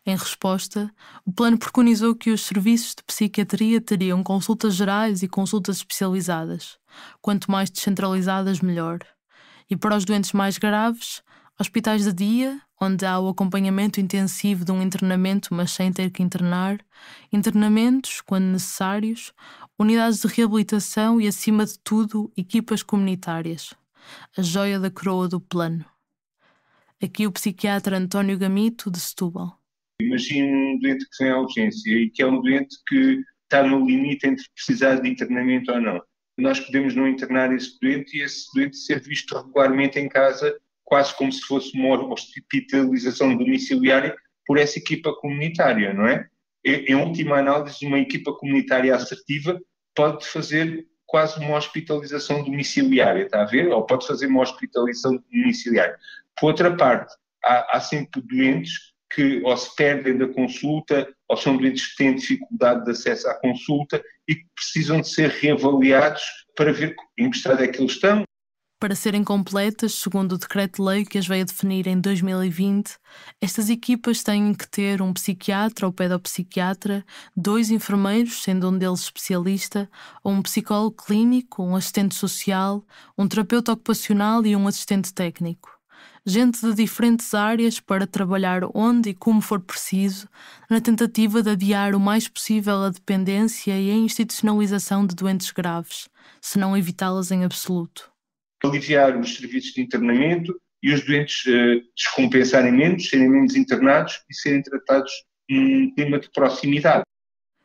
C: Em resposta, o plano preconizou que os serviços de psiquiatria teriam consultas gerais e consultas especializadas. Quanto mais descentralizadas, melhor. E para os doentes mais graves, hospitais de dia, onde há o acompanhamento intensivo de um internamento, mas sem ter que internar, internamentos, quando necessários, unidades de reabilitação e, acima de tudo, equipas comunitárias. A joia da coroa do plano. Aqui o psiquiatra António Gamito, de Setúbal.
S: Imagine um doente que vem à urgência e que é um doente que está no limite entre precisar de internamento ou não. Nós podemos não internar esse doente e esse doente ser visto regularmente em casa, quase como se fosse uma hospitalização domiciliária por essa equipa comunitária, não é? Em última análise, uma equipa comunitária assertiva pode fazer quase uma hospitalização domiciliária, está a ver? Ou pode fazer uma hospitalização domiciliária. Por outra parte, há sempre doentes que ou se perdem da consulta, ou são doentes que têm dificuldade de acesso à consulta e que precisam de ser reavaliados para ver em que estado é que eles estão.
C: Para serem completas, segundo o Decreto-Lei que as veio definir em 2020, estas equipas têm que ter um psiquiatra ou pedopsiquiatra, 2 enfermeiros, sendo um deles especialista, ou um psicólogo clínico, um assistente social, um terapeuta ocupacional e um assistente técnico. Gente de diferentes áreas para trabalhar onde e como for preciso, na tentativa de adiar o mais possível a dependência e a institucionalização de doentes graves, se não evitá-las em absoluto.
S: Aliviar os serviços de internamento e os doentes descompensarem menos, serem menos internados e serem tratados num clima de proximidade.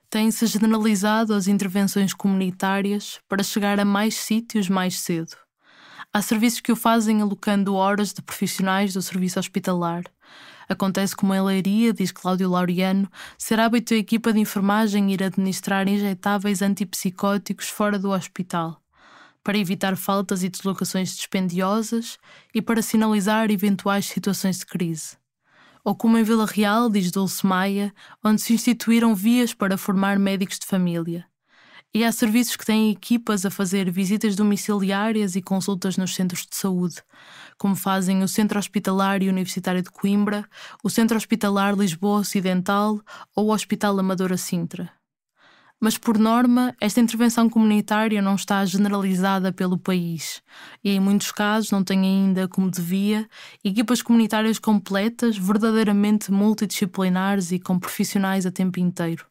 C: Tem-se generalizado as intervenções comunitárias para chegar a mais sítios mais cedo. Há serviços que o fazem alocando horas de profissionais do serviço hospitalar. Acontece como em Leiria, diz Cláudio Laureano, ser hábito da equipa de enfermagem ir administrar injetáveis antipsicóticos fora do hospital, para evitar faltas e deslocações dispendiosas e para sinalizar eventuais situações de crise. Ou como em Vila Real, diz Dulce Maia, onde se instituíram vias para formar médicos de família. E há serviços que têm equipas a fazer visitas domiciliárias e consultas nos centros de saúde, como fazem o Centro Hospitalar e Universitário de Coimbra, o Centro Hospitalar Lisboa Ocidental ou o Hospital Amadora Sintra. Mas, por norma, esta intervenção comunitária não está generalizada pelo país e, em muitos casos, não tem ainda, como devia, equipas comunitárias completas, verdadeiramente multidisciplinares e com profissionais a tempo inteiro.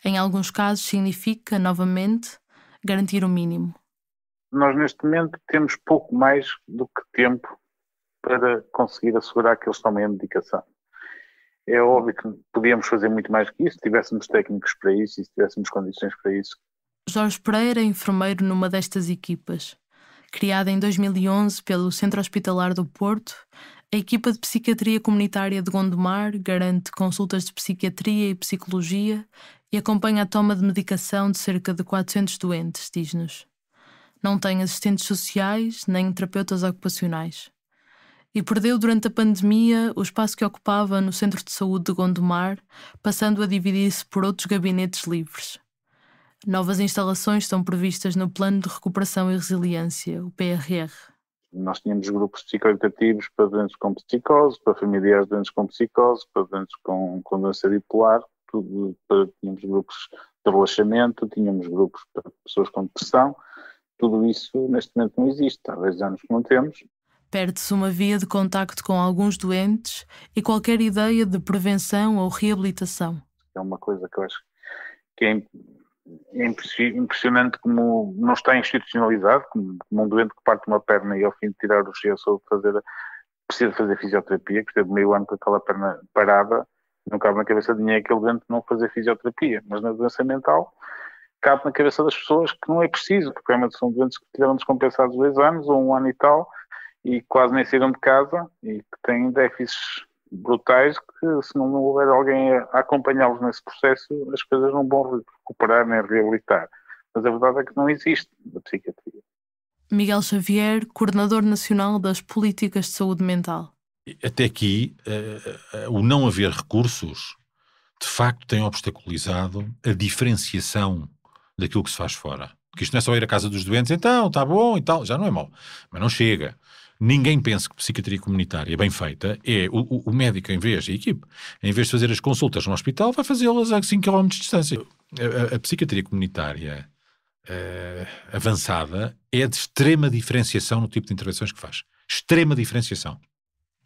C: Em alguns casos, significa, novamente, garantir o mínimo.
U: Nós, neste momento, temos pouco mais do que tempo para conseguir assegurar que eles tomem a medicação. É óbvio que podíamos fazer muito mais que isso, se tivéssemos técnicos para isso e se tivéssemos condições para isso.
C: Jorge Pereira é enfermeiro numa destas equipas. Criada em 2011 pelo Centro Hospitalar do Porto, a equipa de psiquiatria comunitária de Gondomar garante consultas de psiquiatria e psicologia e acompanha a toma de medicação de cerca de 400 doentes, diz-nos. Não tem assistentes sociais nem terapeutas ocupacionais. E perdeu durante a pandemia o espaço que ocupava no Centro de Saúde de Gondomar, passando a dividir-se por outros gabinetes livres. Novas instalações estão previstas no Plano de Recuperação e Resiliência, o PRR.
U: Nós tínhamos grupos psicoeducativos para doentes com psicose, para familiares de doentes com psicose, para doentes com doença bipolar, tínhamos grupos de relaxamento, tínhamos grupos para pessoas com depressão. Tudo isso neste momento não existe, há 10 anos que não temos.
C: Perde-se uma via de contacto com alguns doentes e qualquer ideia de prevenção ou reabilitação.
U: É uma coisa que eu acho que é impressionante como não está institucionalizado, como um doente que parte uma perna e ao fim de tirar o gesso precisa fazer fisioterapia, que esteve meio ano com aquela perna parada, não cabe na cabeça de ninguém aquele doente não fazer fisioterapia, mas na doença mental cabe na cabeça das pessoas que não é preciso, porque realmente são doentes que tiveram descompensados 2 anos ou 1 ano e tal, e quase nem saíram de casa e que têm déficits brutais que, se não houver alguém a acompanhá-los nesse processo, as coisas não vão recuperar nem reabilitar. Mas a verdade é que não existe da psiquiatria.
C: Miguel Xavier, coordenador nacional das políticas de saúde mental.
R: Até aqui, o não haver recursos, de facto, tem obstaculizado a diferenciação daquilo que se faz fora. Porque isto não é só ir à casa dos doentes, então, está bom e tal, já não é mau, mas não chega. Ninguém pensa que psiquiatria comunitária bem feita é o médico, em vez de fazer as consultas no hospital, vai fazê-las a 5 km de distância. A psiquiatria comunitária avançada é de extrema diferenciação no tipo de intervenções que faz. Extrema diferenciação.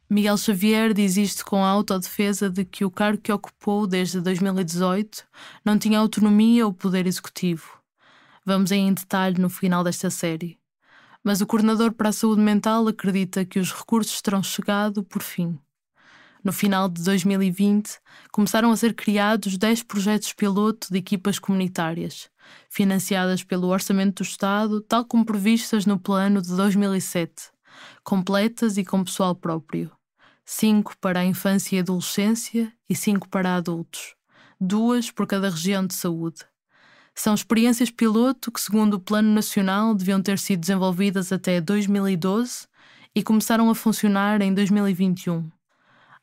C: Miguel Xavier diz isto com a autodefesa de que o cargo que ocupou desde 2018 não tinha autonomia ou poder executivo. Vamos em detalhe no final desta série. Mas o coordenador para a saúde mental acredita que os recursos terão chegado por fim. No final de 2020, começaram a ser criados 10 projetos piloto de equipas comunitárias, financiadas pelo Orçamento do Estado, tal como previstas no plano de 2007, completas e com pessoal próprio. 5 para a infância e adolescência e 5 para adultos. 2 por cada região de saúde. São experiências piloto que, segundo o Plano Nacional, deviam ter sido desenvolvidas até 2012 e começaram a funcionar em 2021.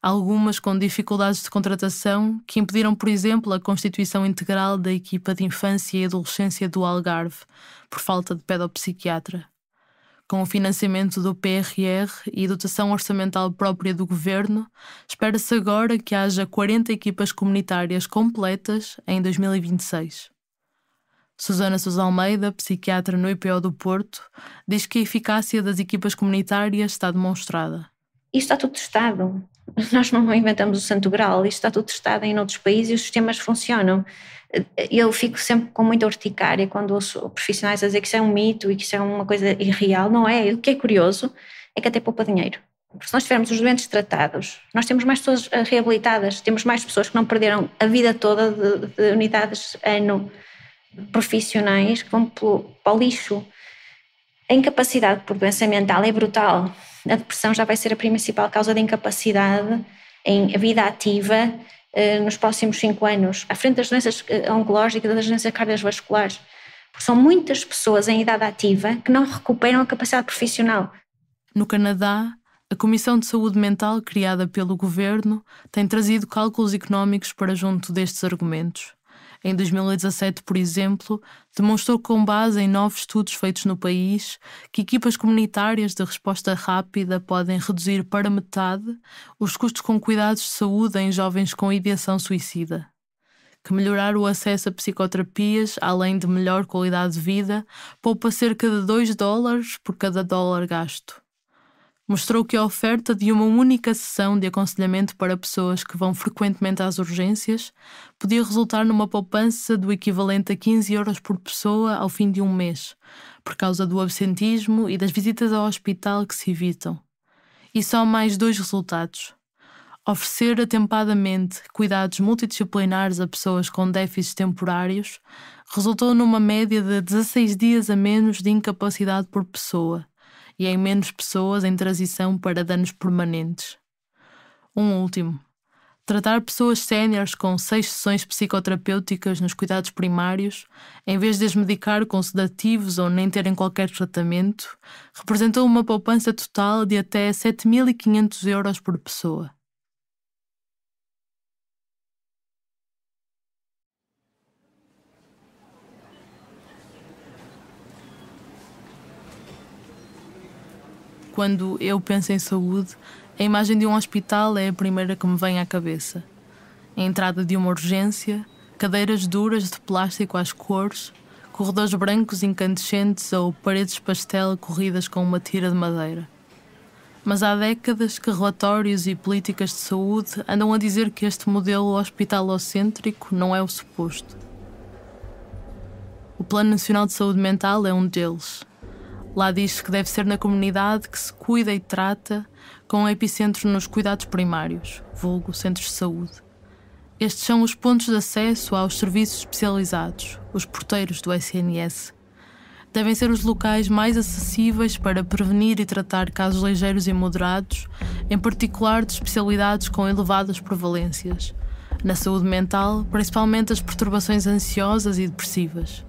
C: Algumas com dificuldades de contratação que impediram, por exemplo, a constituição integral da equipa de infância e adolescência do Algarve, por falta de pedopsiquiatra. Com o financiamento do PRR e dotação orçamental própria do Governo, espera-se agora que haja 40 equipas comunitárias completas em 2026. Susana Sousa Almeida, psiquiatra no IPO do Porto, diz que a eficácia das equipas comunitárias está demonstrada.
V: Isto está tudo testado. Nós não inventamos o santo grau, isto está tudo testado em outros países e os sistemas funcionam. Eu fico sempre com muita urticária quando ouço profissionais a dizer que isso é um mito e que isso é uma coisa irreal. Não é. O que é curioso é que até poupa dinheiro. Porque se nós tivermos os doentes tratados, nós temos mais pessoas reabilitadas, temos mais pessoas que não perderam a vida toda de unidades ano profissionais que vão para o lixo. A incapacidade por doença mental é brutal. A depressão já vai ser a principal causa de incapacidade em vida ativa nos próximos 5 anos, à frente das doenças oncológicas e das doenças cardiovasculares. Porque são muitas pessoas em idade ativa que não recuperam a capacidade profissional.
C: No Canadá, a Comissão de Saúde Mental, criada pelo Governo, tem trazido cálculos económicos para junto destes argumentos. Em 2017, por exemplo, demonstrou com base em 9 estudos feitos no país que equipas comunitárias de resposta rápida podem reduzir para metade os custos com cuidados de saúde em jovens com ideação suicida. que melhorar o acesso a psicoterapias, além de melhor qualidade de vida, poupa cerca de $2 por cada dólar gasto. Mostrou que a oferta de uma única sessão de aconselhamento para pessoas que vão frequentemente às urgências podia resultar numa poupança do equivalente a €15 por pessoa ao fim de um mês, por causa do absentismo e das visitas ao hospital que se evitam. E só mais 2 resultados. Oferecer atempadamente cuidados multidisciplinares a pessoas com déficits temporários resultou numa média de 16 dias a menos de incapacidade por pessoa e em menos pessoas em transição para danos permanentes. Um último. Tratar pessoas séniores com 6 sessões psicoterapêuticas nos cuidados primários, em vez de as medicar com sedativos ou nem terem qualquer tratamento, representou uma poupança total de até €7.500 por pessoa. Quando eu penso em saúde, a imagem de um hospital é a primeira que me vem à cabeça. A entrada de uma urgência, cadeiras duras de plástico às cores, corredores brancos incandescentes ou paredes pastel corridas com uma tira de madeira. Mas há décadas que relatórios e políticas de saúde andam a dizer que este modelo hospitalocêntrico não é o suposto. O Plano Nacional de Saúde Mental é um deles. Lá diz que deve ser na comunidade que se cuida e trata, com um epicentro nos cuidados primários, vulgo centros de saúde. Estes são os pontos de acesso aos serviços especializados, os porteiros do SNS. Devem ser os locais mais acessíveis para prevenir e tratar casos ligeiros e moderados, em particular de especialidades com elevadas prevalências. Na saúde mental, principalmente as perturbações ansiosas e depressivas.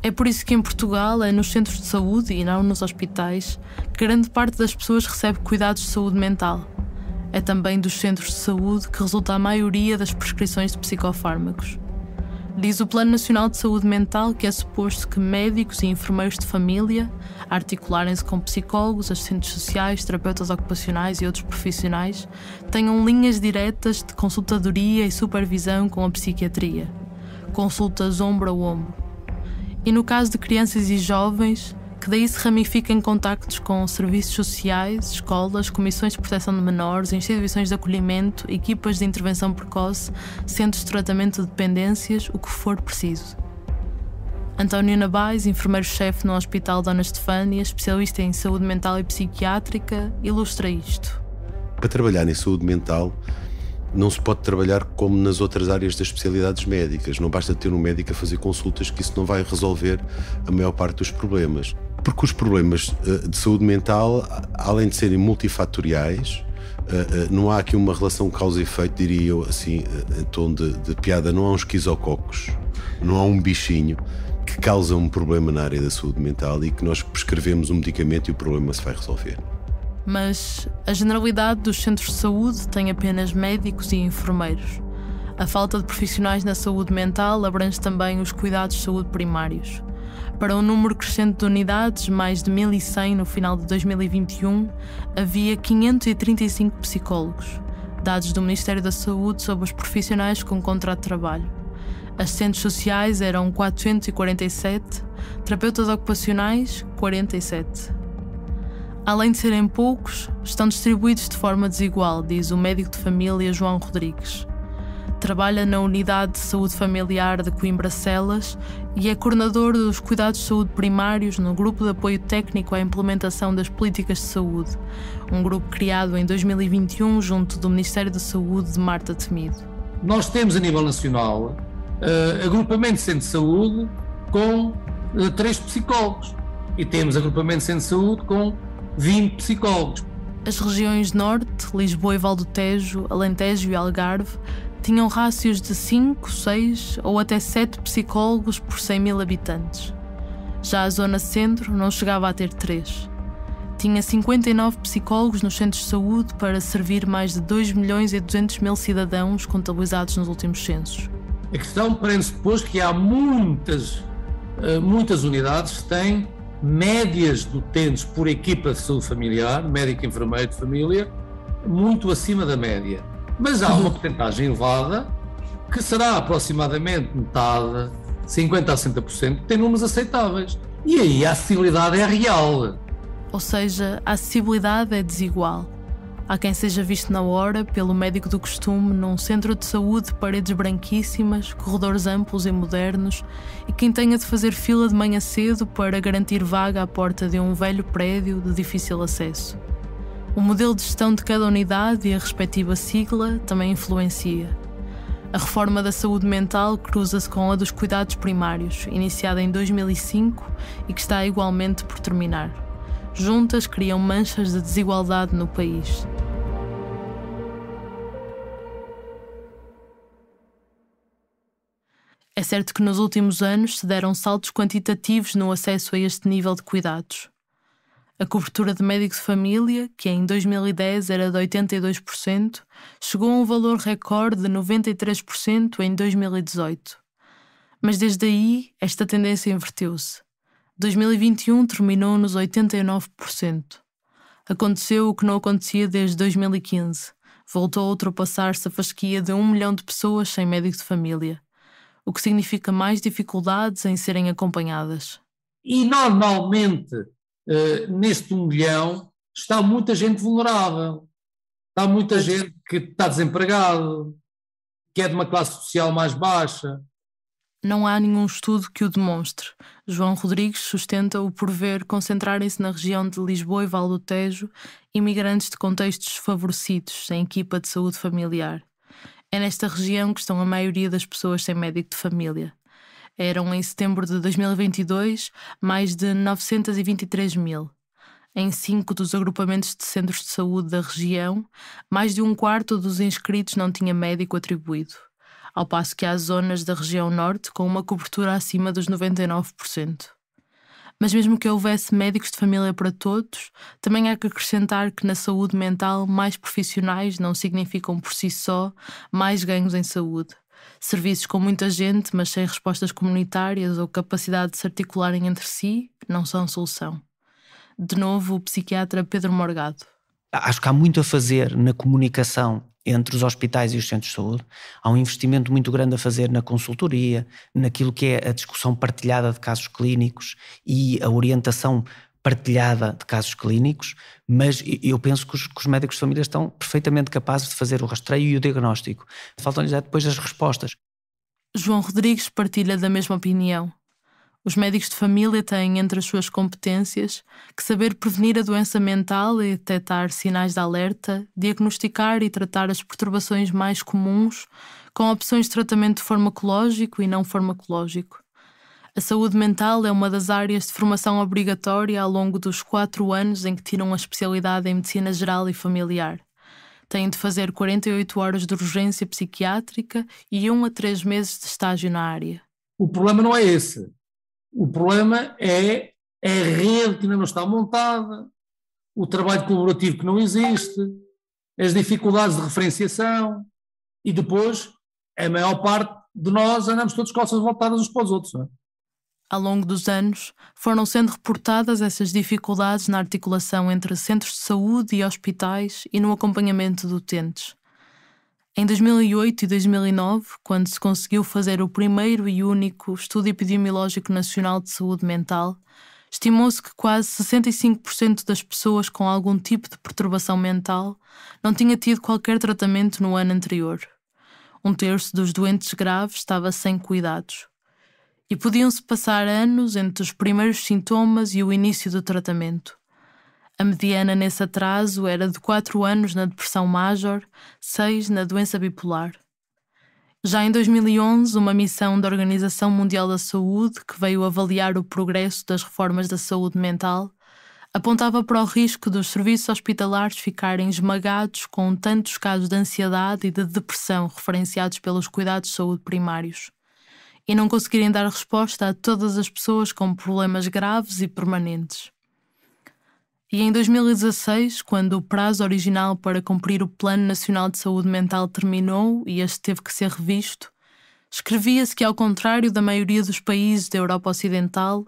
C: É por isso que em Portugal é nos centros de saúde e não nos hospitais que grande parte das pessoas recebe cuidados de saúde mental. É também dos centros de saúde que resulta a maioria das prescrições de psicofármacos. Diz o Plano Nacional de Saúde Mental que é suposto que médicos e enfermeiros de família articularem-se com psicólogos, assistentes sociais, terapeutas ocupacionais e outros profissionais tenham linhas diretas de consultadoria e supervisão com a psiquiatria. Consultas ombro a ombro. E no caso de crianças e jovens, que daí se ramifica em contactos com serviços sociais, escolas, comissões de proteção de menores, instituições de acolhimento, equipas de intervenção precoce, centros de tratamento de dependências, o que for preciso. António Nabais, enfermeiro-chefe no Hospital Dona Estefânia, especialista em saúde mental e psiquiátrica, ilustra isto.
A: Para trabalhar em saúde mental, não se pode trabalhar como nas outras áreas das especialidades médicas. Não basta ter um médico a fazer consultas, que isso não vai resolver a maior parte dos problemas. Porque os problemas de saúde mental, além de serem multifatoriais, não há aqui uma relação causa e efeito, diria eu, assim, em tom de piada. Não há uns esquizococos, não há um bichinho que causa um problema na área da saúde mental e que nós prescrevemos um medicamento e o problema se vai resolver.
C: Mas a generalidade dos centros de saúde tem apenas médicos e enfermeiros. A falta de profissionais na saúde mental abrange também os cuidados de saúde primários. Para um número crescente de unidades, mais de 1.100 no final de 2021, havia 535 psicólogos. Dados do Ministério da Saúde sobre os profissionais com contrato de trabalho. Assistentes sociais eram 447, terapeutas ocupacionais, 47. Além de serem poucos, estão distribuídos de forma desigual, diz o médico de família João Rodrigues. Trabalha na Unidade de Saúde Familiar de Coimbra-Celas e é coordenador dos cuidados de saúde primários no Grupo de Apoio Técnico à Implementação das Políticas de Saúde, um grupo criado em 2021 junto do Ministério da Saúde de Marta Temido.
B: Nós temos a nível nacional agrupamento de centro de saúde com 3 psicólogos e temos agrupamento de centro de saúde com 20 psicólogos.
C: As regiões Norte, Lisboa e Val do Tejo, Alentejo e Algarve tinham rácios de 5, 6 ou até 7 psicólogos por 100.000 habitantes. Já a Zona Centro não chegava a ter 3. Tinha 59 psicólogos nos centros de saúde para servir mais de 2.200.000 cidadãos contabilizados nos últimos censos.
B: A questão prende-se depois que há muitas unidades que têm médias de utentes por equipa de saúde familiar, médico e enfermeiro de família, muito acima da média. Mas há uma porcentagem elevada que será aproximadamente metade, 50% a 60%, tem números aceitáveis. E aí a acessibilidade é real.
C: Ou seja, a acessibilidade é desigual. Há quem seja visto na hora pelo médico do costume num centro de saúde de paredes branquíssimas, corredores amplos e modernos, e quem tenha de fazer fila de manhã cedo para garantir vaga à porta de um velho prédio de difícil acesso. O modelo de gestão de cada unidade e a respectiva sigla também influencia. A reforma da saúde mental cruza-se com a dos cuidados primários, iniciada em 2005 e que está igualmente por terminar. Juntas criam manchas de desigualdade no país. É certo que nos últimos anos se deram saltos quantitativos no acesso a este nível de cuidados. A cobertura de médico de família, que em 2010 era de 82%, chegou a um valor recorde de 93% em 2018. Mas desde aí, esta tendência inverteu-se. 2021 terminou nos 89%. Aconteceu o que não acontecia desde 2015. Voltou a ultrapassar-se a fasquia de 1 milhão de pessoas sem médico de família, o que significa mais dificuldades em serem acompanhadas.
B: E normalmente, neste 1 milhão, está muita gente vulnerável. Está muita gente que está desempregado, que é de uma classe social mais baixa.
C: Não há nenhum estudo que o demonstre. João Rodrigues sustenta-o por ver concentrarem-se na região de Lisboa e Val do Tejo imigrantes de contextos desfavorecidos, sem equipa de saúde familiar. É nesta região que estão a maioria das pessoas sem médico de família. Eram, em setembro de 2022, mais de 923 mil. Em 5 dos agrupamentos de centros de saúde da região, mais de 1/4 dos inscritos não tinha médico atribuído, ao passo que há zonas da região norte com uma cobertura acima dos 99%. Mas mesmo que houvesse médicos de família para todos, também há que acrescentar que na saúde mental mais profissionais não significam por si só mais ganhos em saúde. Serviços com muita gente, mas sem respostas comunitárias ou capacidade de se articularem entre si, não são solução. De novo, o psiquiatra Pedro Morgado.
P: Acho que há muito a fazer na comunicação entre os hospitais e os centros de saúde. Há um investimento muito grande a fazer na consultoria, naquilo que é a discussão partilhada de casos clínicos e a orientação partilhada de casos clínicos, mas eu penso que os médicos de família estão perfeitamente capazes de fazer o rastreio e o diagnóstico. Faltam-lhes depois as respostas.
C: João Rodrigues partilha da mesma opinião. Os médicos de família têm entre as suas competências que saber prevenir a doença mental e detectar sinais de alerta, diagnosticar e tratar as perturbações mais comuns com opções de tratamento farmacológico e não farmacológico. A saúde mental é uma das áreas de formação obrigatória ao longo dos 4 anos em que tiram a especialidade em medicina geral e familiar. Têm de fazer 48 horas de urgência psiquiátrica e 1 a 3 meses de estágio na área.
B: O problema não é esse. O problema é a rede que ainda não está montada, o trabalho colaborativo que não existe, as dificuldades de referenciação e depois a maior parte de nós andamos todos costas voltadas uns para os outros. Não é?
C: Ao longo dos anos, foram sendo reportadas essas dificuldades na articulação entre centros de saúde e hospitais e no acompanhamento de utentes. Em 2008 e 2009, quando se conseguiu fazer o primeiro e único Estudo Epidemiológico Nacional de Saúde Mental, estimou-se que quase 65% das pessoas com algum tipo de perturbação mental não tinha tido qualquer tratamento no ano anterior. 1/3 dos doentes graves estava sem cuidados. E podiam-se passar anos entre os primeiros sintomas e o início do tratamento. A mediana nesse atraso era de 4 anos na depressão major, 6 na doença bipolar. Já em 2011, uma missão da Organização Mundial da Saúde, que veio avaliar o progresso das reformas da saúde mental, apontava para o risco dos serviços hospitalares ficarem esmagados com tantos casos de ansiedade e de depressão referenciados pelos cuidados de saúde primários, e não conseguirem dar resposta a todas as pessoas com problemas graves e permanentes. E em 2016, quando o prazo original para cumprir o Plano Nacional de Saúde Mental terminou e este teve que ser revisto, escrevia-se que, ao contrário da maioria dos países da Europa Ocidental,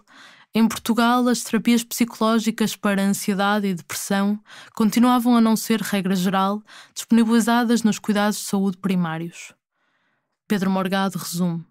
C: em Portugal as terapias psicológicas para ansiedade e depressão continuavam a não ser, regra geral, disponibilizadas nos cuidados de saúde primários. Pedro Morgado resume.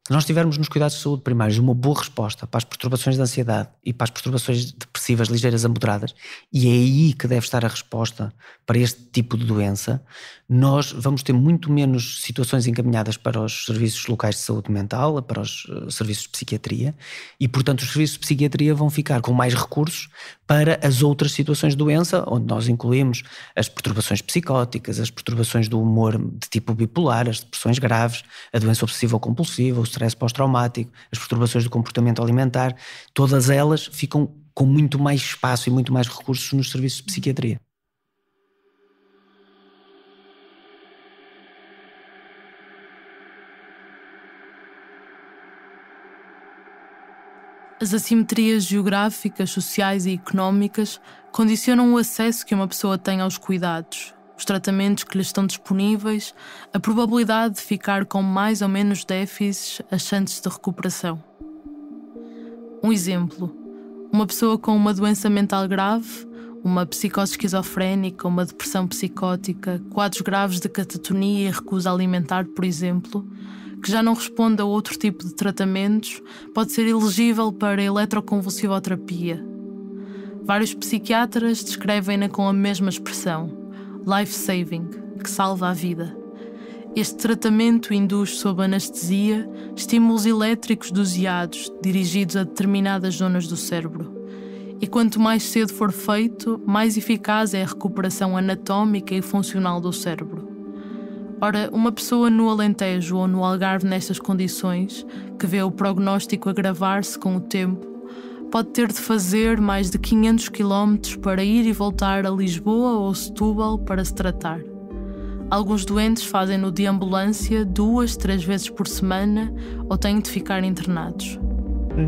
P: Se nós tivermos nos cuidados de saúde primários uma boa resposta para as perturbações de ansiedade e para as perturbações depressivas ligeiras a moderadas, e é aí que deve estar a resposta para este tipo de doença, nós vamos ter muito menos situações encaminhadas para os serviços locais de saúde mental, para os serviços de psiquiatria, e portanto os serviços de psiquiatria vão ficar com mais recursos para as outras situações de doença, onde nós incluímos as perturbações psicóticas, as perturbações do humor de tipo bipolar, as depressões graves, a doença obsessiva ou compulsiva, o stress pós-traumático, as perturbações do comportamento alimentar, todas elas ficam com muito mais espaço e muito mais recursos nos serviços de psiquiatria.
C: As assimetrias geográficas, sociais e económicas condicionam o acesso que uma pessoa tem aos cuidados, os tratamentos que lhe estão disponíveis, a probabilidade de ficar com mais ou menos déficits, as chances de recuperação. Um exemplo: uma pessoa com uma doença mental grave, uma psicose esquizofrénica, uma depressão psicótica, quadros graves de catatonia e recusa alimentar, por exemplo, que já não responde a outro tipo de tratamentos, pode ser elegível para eletroconvulsivoterapia. Vários psiquiatras descrevem-na com a mesma expressão, life-saving, que salva a vida. Este tratamento induz, sob anestesia, estímulos elétricos doseados, dirigidos a determinadas zonas do cérebro. E quanto mais cedo for feito, mais eficaz é a recuperação anatómica e funcional do cérebro. Ora, uma pessoa no Alentejo ou no Algarve nestas condições, que vê o prognóstico agravar-se com o tempo, pode ter de fazer mais de 500 km para ir e voltar a Lisboa ou Setúbal para se tratar. Alguns doentes fazem-no de ambulância 2-3 vezes por semana ou têm de ficar internados.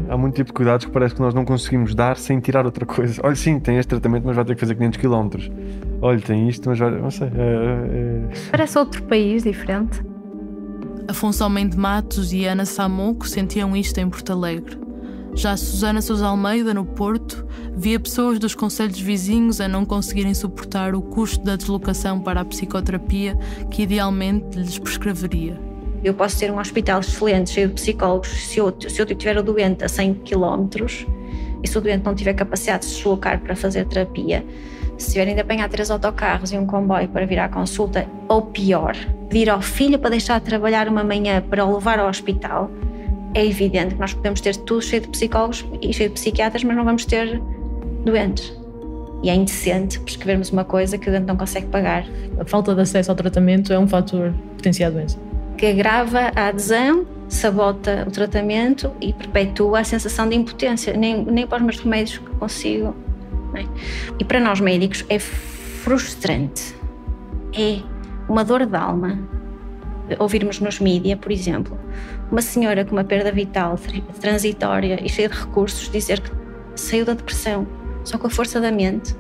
O: Há muito tipo de cuidados que parece que nós não conseguimos dar sem tirar outra coisa. Olha, sim, tem este tratamento, mas vai ter que fazer 500 km. Olha, tem isto, mas vai... Não sei.
N: Parece outro país diferente.
C: Afonso Homem de Matos e Ana Samoco sentiam isto em Porto Alegre. Já Susana Sousa Almeida, no Porto, via pessoas dos concelhos vizinhos a não conseguirem suportar o custo da deslocação para a psicoterapia que idealmente lhes prescreveria.
V: Eu posso ter um hospital excelente, cheio de psicólogos, se eu tiver o doente a 100 km e se o doente não tiver capacidade de se deslocar para fazer terapia, se tiverem de apanhar 3 autocarros e um comboio para vir à consulta, ou pior, vir ao filho para deixar de trabalhar uma manhã para o levar ao hospital, é evidente que nós podemos ter tudo cheio de psicólogos e cheio de psiquiatras, mas não vamos ter doentes. E é indecente prescrevermos uma coisa que o doente não consegue pagar.
D: A falta de acesso ao tratamento é um fator que potencia a doença.
V: Que agrava a adesão, sabota o tratamento e perpetua a sensação de impotência. Nem para os meus remédios que consigo. Não é? E para nós médicos é frustrante. É uma dor de alma ouvirmos nos mídia, por exemplo, uma senhora com uma perda vital transitória e cheia de recursos dizer que saiu da depressão só com a força da mente,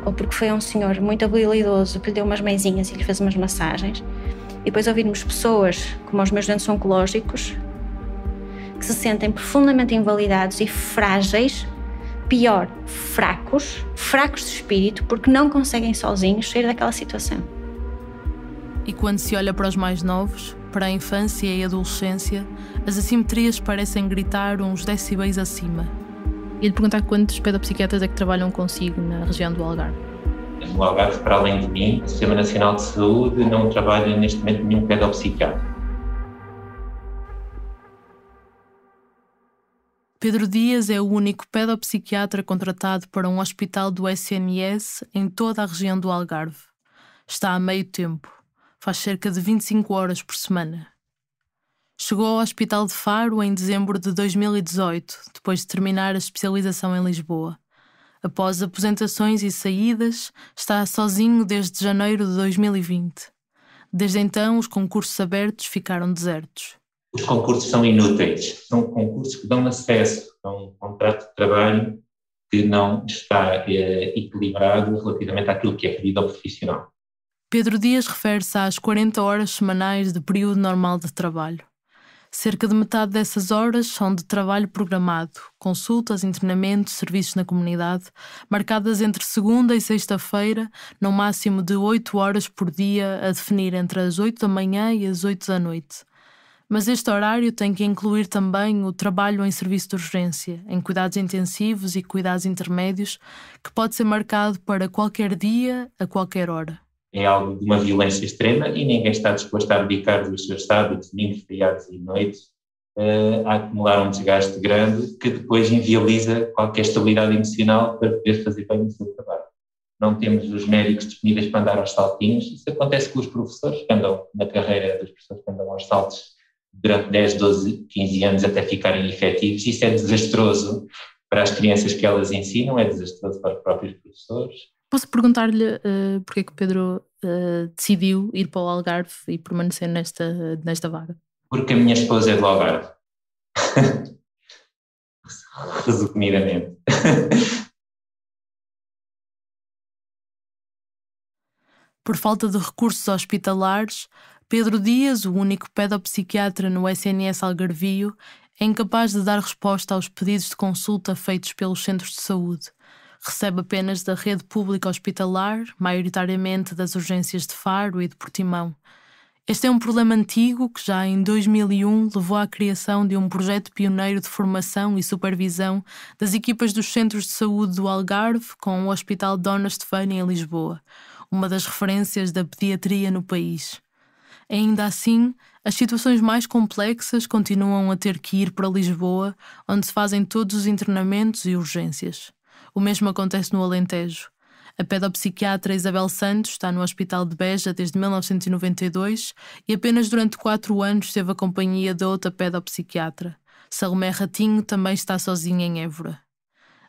V: ou porque foi um senhor muito habilidoso que lhe deu umas mãozinhas e lhe fez umas massagens. E depois ouvirmos pessoas como os meus doentes oncológicos que se sentem profundamente invalidados e frágeis, pior, fracos de espírito, porque não conseguem sozinhos sair daquela situação.
C: E quando se olha para os mais novos, para a infância e a adolescência, as assimetrias parecem gritar uns decibéis acima.
D: E lhe perguntar quantos pedopsiquiatras é que trabalham consigo na região do Algarve?
E: No Algarve, para além de mim, o Sistema Nacional de Saúde não trabalha neste momento nenhum pedopsiquiatra.
C: Pedro Dias é o único pedopsiquiatra contratado para um hospital do SNS em toda a região do Algarve. Está a meio tempo. Faz cerca de 25 horas por semana. Chegou ao Hospital de Faro em dezembro de 2018, depois de terminar a especialização em Lisboa. Após aposentações e saídas, está sozinho desde janeiro de 2020. Desde então, os concursos abertos ficaram desertos.
E: Os concursos são inúteis. São concursos que dão acesso a um contrato de trabalho que não está equilibrado relativamente àquilo que é pedido ao profissional.
C: Pedro Dias refere-se às 40 horas semanais de período normal de trabalho. Cerca de metade dessas horas são de trabalho programado, consultas, internamentos, serviços na comunidade, marcadas entre segunda e sexta-feira, no máximo de 8 horas por dia, a definir entre as 8 da manhã e as 8 da noite. Mas este horário tem que incluir também o trabalho em serviço de urgência, em cuidados intensivos e cuidados intermédios, que pode ser marcado para qualquer dia, a qualquer hora.
E: É algo de uma violência extrema e ninguém está disposto a abdicar dos seus sábados, domingos, feriados e noites a acumular um desgaste grande que depois inviabiliza qualquer estabilidade emocional para poder fazer bem o seu trabalho. Não temos os médicos disponíveis para andar aos saltinhos. Isso acontece com os professores que andam na carreira dos professores que andam aos saltos durante 10, 12, 15 anos até ficarem efetivos. Isso é desastroso para as crianças que elas ensinam, é desastroso para os próprios professores.
D: Posso perguntar-lhe porque é que o Pedro decidiu ir para o Algarve e permanecer nesta vaga?
E: Porque a minha esposa é do Algarve. Resumidamente.
C: Por falta de recursos hospitalares, Pedro Dias, o único pedopsiquiatra no SNS Algarvio, é incapaz de dar resposta aos pedidos de consulta feitos pelos centros de saúde. Recebe apenas da rede pública hospitalar, maioritariamente das urgências de Faro e de Portimão. Este é um problema antigo que já em 2001 levou à criação de um projeto pioneiro de formação e supervisão das equipas dos centros de saúde do Algarve com o Hospital Dona Estefânia em Lisboa, uma das referências da pediatria no país. Ainda assim, as situações mais complexas continuam a ter que ir para Lisboa, onde se fazem todos os internamentos e urgências. O mesmo acontece no Alentejo. A pedopsiquiatra Isabel Santos está no Hospital de Beja desde 1992 e apenas durante 4 anos teve a companhia de outra pedopsiquiatra. Salomé Ratinho também está sozinha em Évora.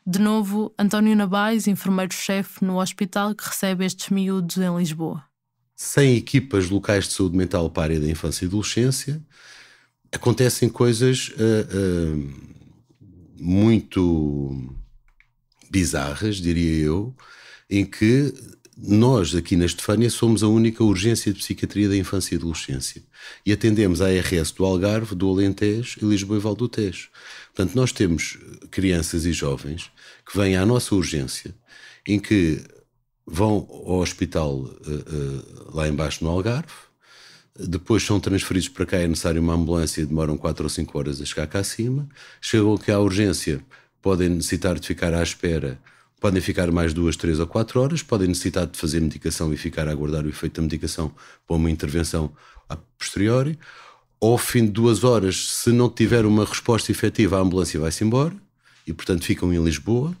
C: De novo, António Nabais, enfermeiro-chefe no hospital que recebe estes miúdos em Lisboa.
A: Sem equipas locais de saúde mental para a área da infância e adolescência, acontecem coisas muito bizarras, diria eu, em que nós aqui na Estefânia somos a única urgência de psiquiatria da infância e adolescência e atendemos a ARS do Algarve, do Alentejo e Lisboa e Val do Tejo. Portanto, nós temos crianças e jovens que vêm à nossa urgência, em que vão ao hospital lá embaixo no Algarve, depois são transferidos para cá, é necessário uma ambulância e demoram 4 ou 5 horas a chegar cá acima, chegam aqui à urgência, podem necessitar de ficar à espera, podem ficar mais 2, 3 ou 4 horas, podem necessitar de fazer medicação e ficar a aguardar o efeito da medicação para uma intervenção a posteriori, ou ao fim de 2 horas, se não tiver uma resposta efetiva, a ambulância vai-se embora e, portanto, ficam em Lisboa.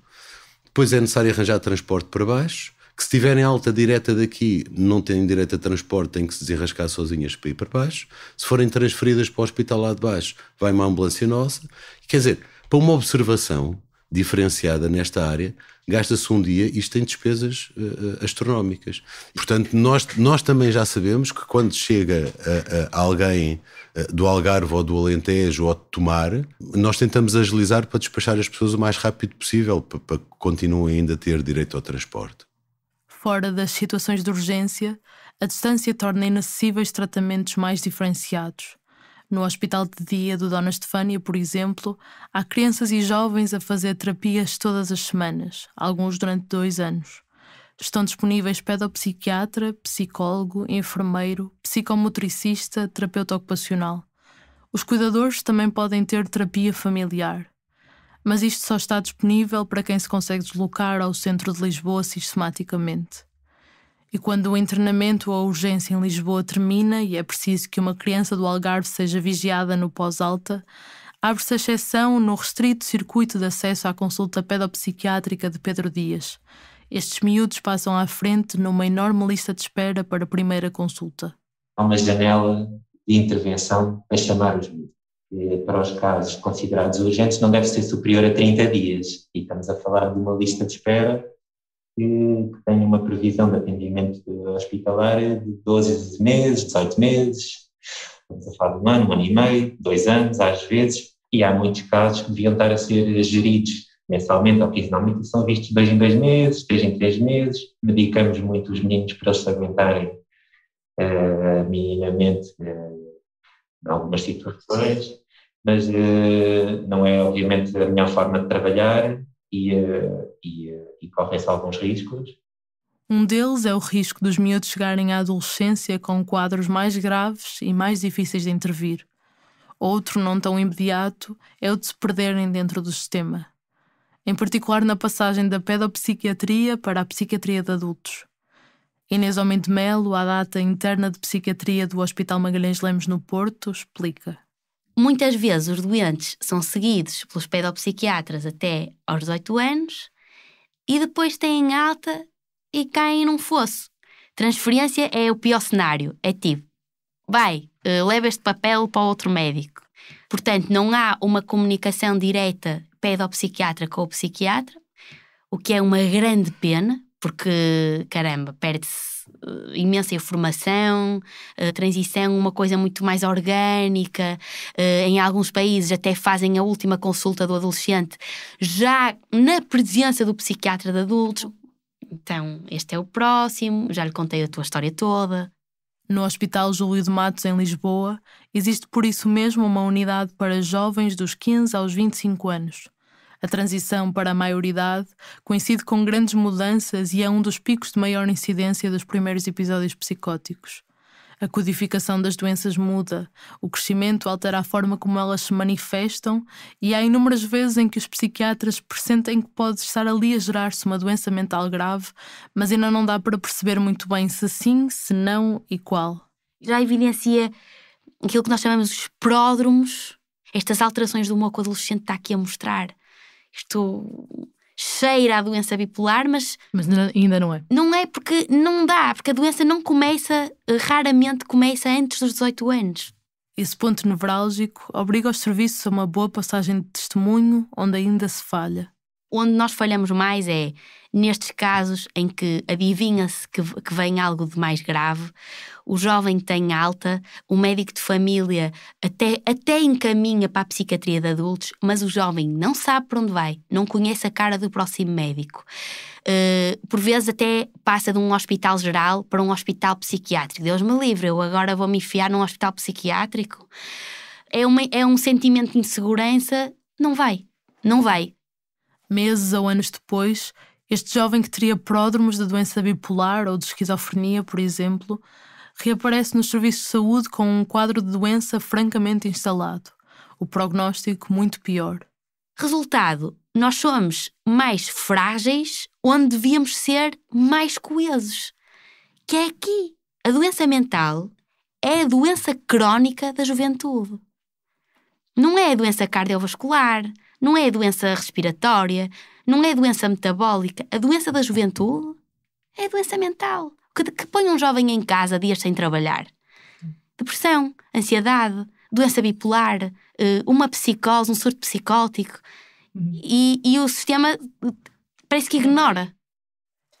A: Depois é necessário arranjar transporte para baixo, que se tiverem alta direta daqui, não têm direito a transporte, têm que se desenrascar sozinhas para ir para baixo. Se forem transferidas para o hospital lá de baixo, vai uma ambulância nossa. Quer dizer, para uma observação diferenciada nesta área, gasta-se um dia, isto tem despesas astronómicas. Portanto, nós também já sabemos que quando chega alguém do Algarve ou do Alentejo ou de Tomar, nós tentamos agilizar para despachar as pessoas o mais rápido possível, para que continuem ainda a ter direito ao transporte.
C: Fora das situações de urgência, a distância torna inacessíveis tratamentos mais diferenciados. No Hospital de Dia do Dona Estefânia, por exemplo, há crianças e jovens a fazer terapias todas as semanas, alguns durante 2 anos. Estão disponíveis pedopsiquiatra, psicólogo, enfermeiro, psicomotricista, terapeuta ocupacional. Os cuidadores também podem ter terapia familiar. Mas isto só está disponível para quem se consegue deslocar ao centro de Lisboa sistematicamente. E quando o internamento ou a urgência em Lisboa termina e é preciso que uma criança do Algarve seja vigiada no pós-alta, abre-se a exceção no restrito circuito de acesso à consulta pedopsiquiátrica de Pedro Dias. Estes miúdos passam à frente numa enorme lista de espera para a primeira consulta.
E: Há uma janela de intervenção a chamar os miúdos. Para os casos considerados urgentes não deve ser superior a 30 dias. E estamos a falar de uma lista de espera que tem uma previsão de atendimento hospitalar de 12 meses, 18 meses, estamos a falar de 1 ano, 1 ano e meio, 2 anos às vezes, e há muitos casos que deviam estar a ser geridos mensalmente ou quinzenalmente e são vistos 2 em 2 meses, 3 em 3 meses, medicamos muito os meninos para eles se aguentarem minimamente em algumas situações, mas não é obviamente a melhor forma de trabalhar e correm-se alguns riscos.
C: Um deles é o risco dos miúdos chegarem à adolescência com quadros mais graves e mais difíceis de intervir. Outro, não tão imediato, é o de se perderem dentro do sistema. Em particular na passagem da pedopsiquiatria para a psiquiatria de adultos. Inês Homem de Melo, à data interna de psiquiatria do Hospital Magalhães Lemos no Porto, explica.
F: Muitas vezes os doentes são seguidos pelos pedopsiquiatras até aos 18 anos e depois têm alta e caem num fosso. Transferência é o pior cenário, é tipo, vai, leva este papel para outro médico. Portanto, não há uma comunicação direta pedopsiquiatra com o psiquiatra, o que é uma grande pena, porque, caramba, perde-se imensa informação, transição, uma coisa muito mais orgânica. Em alguns países até fazem a última consulta do adolescente já na presença do psiquiatra de adultos. Então, este é o próximo, já lhe contei a tua história toda.
C: No Hospital Júlio de Matos, em Lisboa, existe por isso mesmo uma unidade para jovens dos 15 aos 25 anos. A transição para a maioridade coincide com grandes mudanças e é um dos picos de maior incidência dos primeiros episódios psicóticos. A codificação das doenças muda, o crescimento altera a forma como elas se manifestam e há inúmeras vezes em que os psiquiatras pressentem que pode estar ali a gerar-se uma doença mental grave, mas ainda não dá para perceber muito bem se sim, se não e qual.
F: Já evidencia aquilo que nós chamamos de pródromos, estas alterações do humor que o adolescente está aqui a mostrar. Isto cheira a doença bipolar, mas
C: ainda não é.
F: Não é porque não dá, porque a doença não começa, raramente começa antes dos 18 anos.
C: Esse ponto nevrálgico obriga os serviços a uma boa passagem de testemunho onde ainda se falha.
F: Onde nós falhamos mais é nestes casos em que adivinha-se que vem algo de mais grave, o jovem tem alta, o médico de família até encaminha para a psiquiatria de adultos, mas o jovem não sabe para onde vai, não conhece a cara do próximo médico. Por vezes até passa de um hospital geral para um hospital psiquiátrico. Deus me livre, eu agora vou me enfiar num hospital psiquiátrico. É um sentimento de insegurança, não vai.
C: Meses ou anos depois, este jovem que teria pródromos de doença bipolar ou de esquizofrenia, por exemplo, reaparece nos serviços de saúde com um quadro de doença francamente instalado. O prognóstico muito pior.
F: Resultado, nós somos mais frágeis onde devíamos ser mais coesos. Que é aqui. A doença mental é a doença crónica da juventude. Não é a doença cardiovascular, não é a doença respiratória, não é a doença metabólica. A doença da juventude é a doença mental, que põe um jovem em casa dias sem trabalhar. Depressão, ansiedade, doença bipolar, uma psicose, um surto psicótico. E o sistema parece que ignora.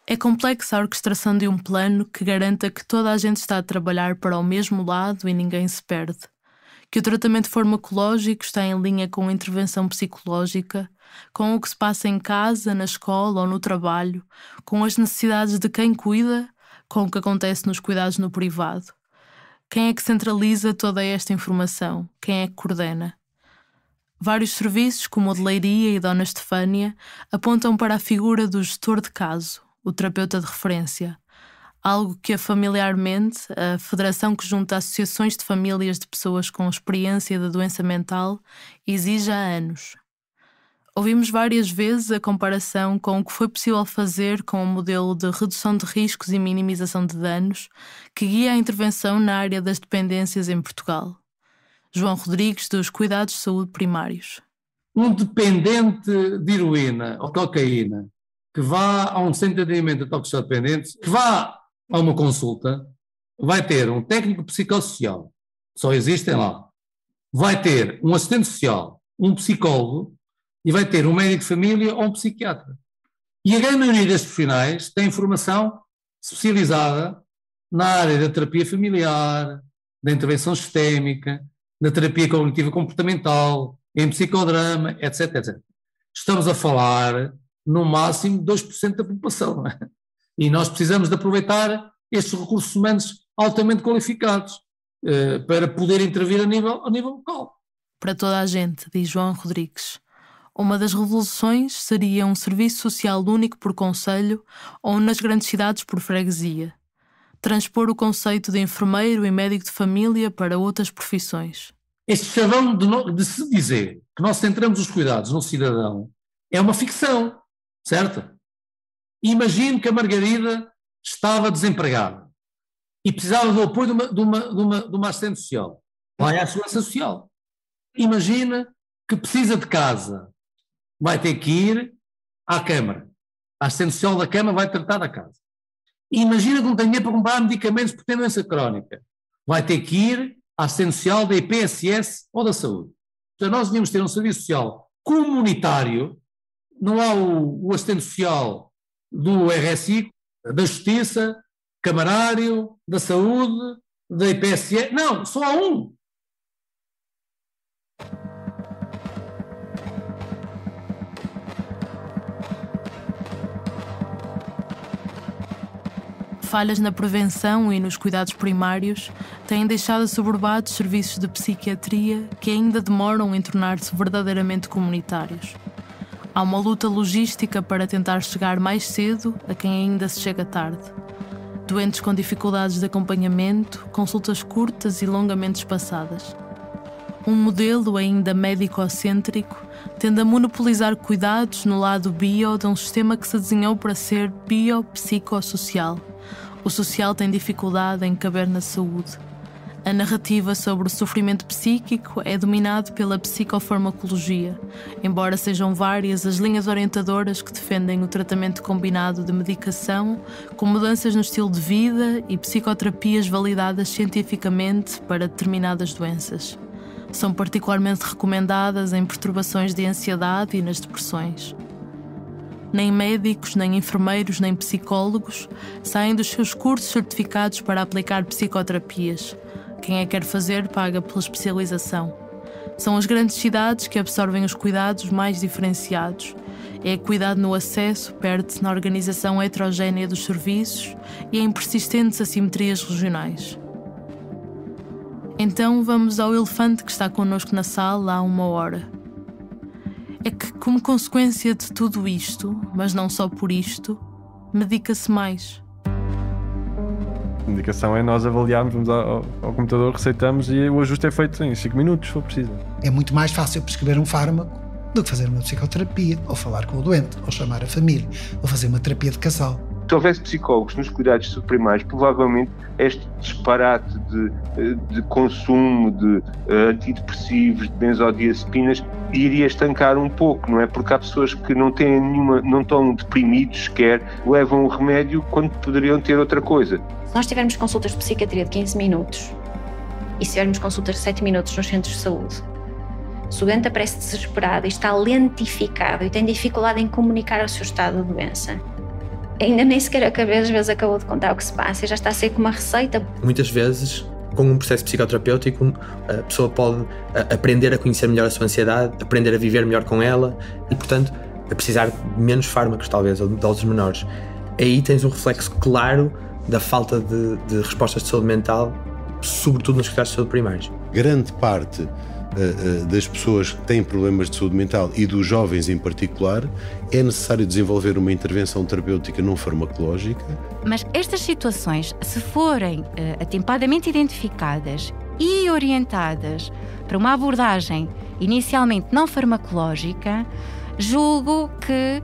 C: É complexa a orquestração de um plano que garanta que toda a gente está a trabalhar para o mesmo lado e ninguém se perde. Que o tratamento farmacológico está em linha com a intervenção psicológica, com o que se passa em casa, na escola ou no trabalho, com as necessidades de quem cuida, com o que acontece nos cuidados no privado. Quem é que centraliza toda esta informação? Quem é que coordena? Vários serviços, como o de Leiria e Dona Estefânia, apontam para a figura do gestor de caso, o terapeuta de referência. Algo que familiarmente a Federação que junta associações de famílias de pessoas com experiência da doença mental exige há anos. Ouvimos várias vezes a comparação com o que foi possível fazer com o modelo de redução de riscos e minimização de danos que guia a intervenção na área das dependências em Portugal. João Rodrigues, dos Cuidados de Saúde Primários.
B: Um dependente de heroína ou cocaína que vá a um centro de atendimento de toxicodependentes, que vá a uma consulta, vai ter um técnico psicossocial, só existem lá, vai ter um assistente social, um psicólogo e vai ter um médico de família ou um psiquiatra. E a grande maioria destes profissionais tem formação especializada na área da terapia familiar, da intervenção sistémica, da terapia cognitiva comportamental, em psicodrama, etc, etc. Estamos a falar no máximo 2% da população, não é? E nós precisamos de aproveitar estes recursos humanos altamente qualificados para poder intervir a nível local.
C: Para toda a gente, diz João Rodrigues. Uma das revoluções seria um serviço social único por concelho ou nas grandes cidades por freguesia. Transpor o conceito de enfermeiro e médico de família para outras profissões.
B: Este chavão de se dizer que nós centramos os cuidados no cidadão é uma ficção, certo? Imagino que a Margarida estava desempregada e precisava do apoio de uma assistente social. Vai à Segurança Social. Imagina que precisa de casa. Vai ter que ir à Câmara. A assistente social da Câmara vai tratar da casa. Imagina que não tem dinheiro para comprar medicamentos porque tem doença crónica. Vai ter que ir à assistente social da IPSS ou da saúde. Então nós devíamos ter um serviço social comunitário, não há o assistente social do RSI, da Justiça, camarário, da saúde, da IPSS, não, só há um.
C: Falhas na prevenção e nos cuidados primários têm deixado assoberbados serviços de psiquiatria que ainda demoram em tornar-se verdadeiramente comunitários. Há uma luta logística para tentar chegar mais cedo a quem ainda se chega tarde. Doentes com dificuldades de acompanhamento, consultas curtas e longamente espaçadas. Um modelo ainda médico-cêntrico tende a monopolizar cuidados no lado bio de um sistema que se desenhou para ser biopsicossocial. O social tem dificuldade em caber na saúde. A narrativa sobre o sofrimento psíquico é dominado pela psicofarmacologia, embora sejam várias as linhas orientadoras que defendem o tratamento combinado de medicação, com mudanças no estilo de vida e psicoterapias validadas cientificamente para determinadas doenças. São particularmente recomendadas em perturbações de ansiedade e nas depressões. Nem médicos, nem enfermeiros, nem psicólogos saem dos seus cursos certificados para aplicar psicoterapias. Quem a quer fazer paga pela especialização. São as grandes cidades que absorvem os cuidados mais diferenciados. É a equidade no acesso, perde-se na organização heterogénea dos serviços e em persistentes assimetrias regionais. Então vamos ao elefante que está connosco na sala há 1 hora. É que, como consequência de tudo isto, mas não só por isto, medica-se mais.
O: A medicação é nós avaliarmos, vamos ao computador, receitamos e o ajuste é feito em 5 minutos, se for preciso.
G: É muito mais fácil prescrever um fármaco do que fazer uma psicoterapia, ou falar com o doente, ou chamar a família, ou fazer uma terapia de casal.
S: Se houvesse psicólogos nos cuidados subprimários, provavelmente este disparate de consumo de antidepressivos, de benzodiazepinas, iria estancar um pouco, não é? Porque há pessoas que não têm nenhuma, não estão deprimidos sequer, levam o remédio quando poderiam ter outra coisa.
V: Se nós tivermos consultas de psiquiatria de 15 minutos e se tivermos consultas de 7 minutos nos centros de saúde, se o doente aparece desesperado e está lentificado e tem dificuldade em comunicar o seu estado de doença, ainda nem sequer às vezes acabou de contar o que se passa e já está a ser com uma receita.
H: Muitas vezes, com um processo psicoterapêutico, a pessoa pode aprender a conhecer melhor a sua ansiedade, aprender a viver melhor com ela e, portanto, a precisar de menos fármacos, talvez, ou de doses menores. Aí tens um reflexo claro da falta de respostas de saúde mental, sobretudo nos cuidados de saúde primários.
A: Grande parte das pessoas que têm problemas de saúde mental e dos jovens em particular, é necessário desenvolver uma intervenção terapêutica não farmacológica.
Q: Mas estas situações, se forem atempadamente identificadas e orientadas para uma abordagem inicialmente não farmacológica, julgo que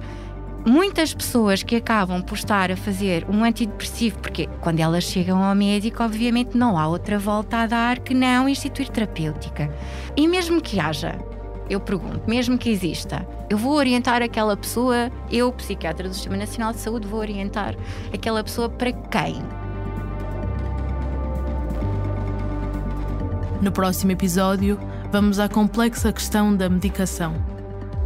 Q: muitas pessoas que acabam por estar a fazer um antidepressivo, porque quando elas chegam ao médico, obviamente não há outra volta a dar que não instituir terapêutica. E mesmo que haja, eu pergunto, mesmo que exista, eu vou orientar aquela pessoa, eu, psiquiatra do Sistema Nacional de Saúde, vou orientar aquela pessoa para quem?
C: No próximo episódio, vamos à complexa questão da medicação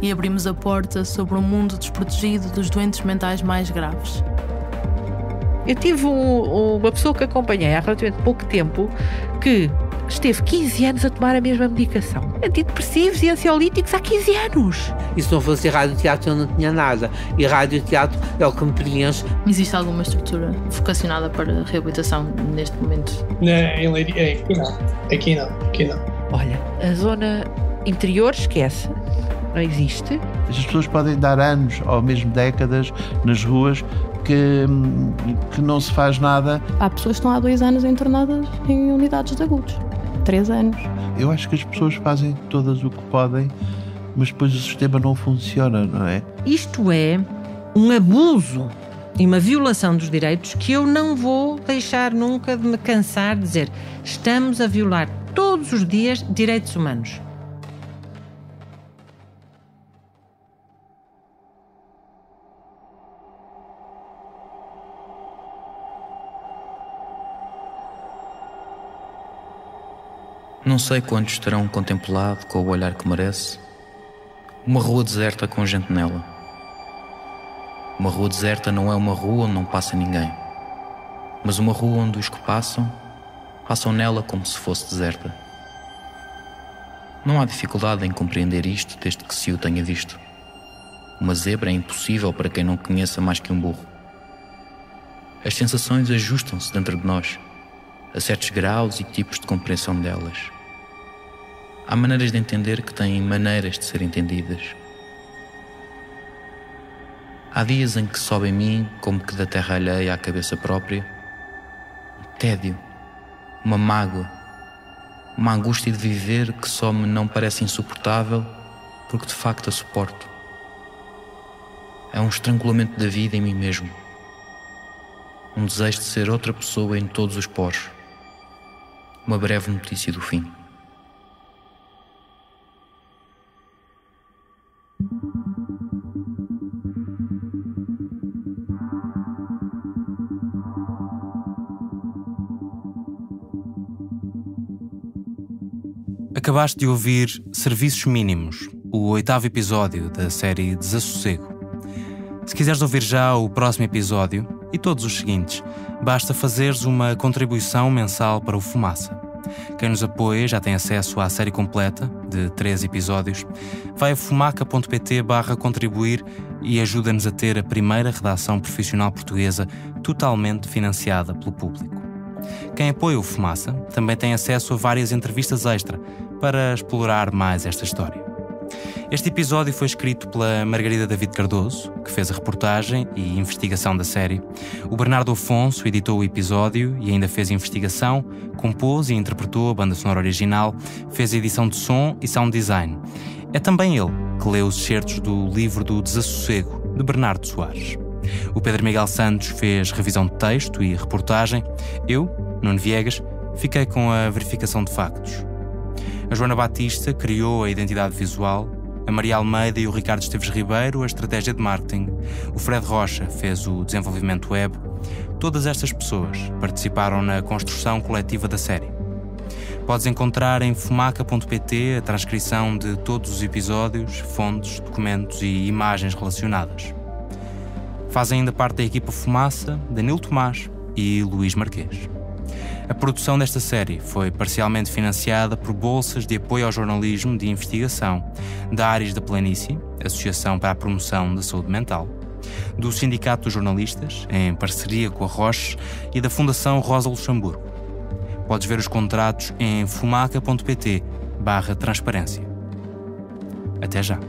C: e abrimos a porta sobre um mundo desprotegido dos doentes mentais mais graves.
W: Eu tive uma pessoa que acompanhei há relativamente pouco tempo que esteve 15 anos a tomar a mesma medicação. Antidepressivos e ansiolíticos há 15 anos.
X: E se não fosse radioteatro eu não tinha nada. E radioteatro é o que me preenche.
D: Existe alguma estrutura vocacionada para a reabilitação neste momento?
T: Em Leiria, aqui não.
W: Olha, a zona interior esquece. Não existe.
Y: As pessoas podem dar anos ou mesmo décadas nas ruas que não se faz nada.
D: Há pessoas que estão há 2 anos internadas em unidades de adultos. 3 anos.
Y: Eu acho que as pessoas fazem todas o que podem, mas depois o sistema não funciona, não é?
I: Isto é um abuso e uma violação dos direitos que eu não vou deixar nunca de me cansar de dizer. Estamos a violar todos os dias direitos humanos.
J: Não sei quantos terão contemplado com o olhar que merece uma rua deserta com gente nela. Uma rua deserta não é uma rua onde não passa ninguém, mas uma rua onde os que passam nela como se fosse deserta. Não há dificuldade em compreender isto desde que se o tenha visto. Uma zebra é impossível para quem não conheça mais que um burro. As sensações ajustam-se dentro de nós, a certos graus e tipos de compreensão delas. Há maneiras de entender que têm maneiras de ser entendidas. Há dias em que sobe em mim, como que da terra alheia à cabeça própria, um tédio, uma mágoa, uma angústia de viver que só me não parece insuportável porque de facto a suporto. É um estrangulamento da vida em mim mesmo. Um desejo de ser outra pessoa em todos os poros. Uma breve notícia do fim.
K: Acabaste de ouvir Serviços Mínimos, o 8º episódio da série Desassossego. Se quiseres ouvir já o próximo episódio e todos os seguintes, basta fazeres uma contribuição mensal para o Fumaça. Quem nos apoia já tem acesso à série completa, de 3 episódios. Vai a fumaca.pt/contribuir e ajuda-nos a ter a primeira redação profissional portuguesa totalmente financiada pelo público. Quem apoia o Fumaça também tem acesso a várias entrevistas extra para explorar mais esta história. Este episódio foi escrito pela Margarida David Cardoso, que fez a reportagem e investigação da série. O Bernardo Afonso editou o episódio e ainda fez investigação, compôs e interpretou a banda sonora original, fez a edição de som e sound design. É também ele que lê os excertos do livro do Desassossego, de Bernardo Soares. O Pedro Miguel Santos fez revisão de texto e reportagem. Eu, Nuno Viegas, fiquei com a verificação de factos. A Joana Batista criou a identidade visual, a Maria Almeida e o Ricardo Esteves Ribeiro a estratégia de marketing, o Fred Rocha fez o desenvolvimento web. Todas estas pessoas participaram na construção coletiva da série. Podes encontrar em fumaca.pt a transcrição de todos os episódios, fontes, documentos e imagens relacionadas. Fazem ainda parte da equipa Fumaça Danilo Tomás e Luís Marquês. A produção desta série foi parcialmente financiada por bolsas de apoio ao jornalismo de investigação da Ares da Planície, Associação para a Promoção da Saúde Mental, do Sindicato dos Jornalistas, em parceria com a Roche, e da Fundação Rosa Luxemburgo. Podes ver os contratos em fumaca.pt/transparência. Até já!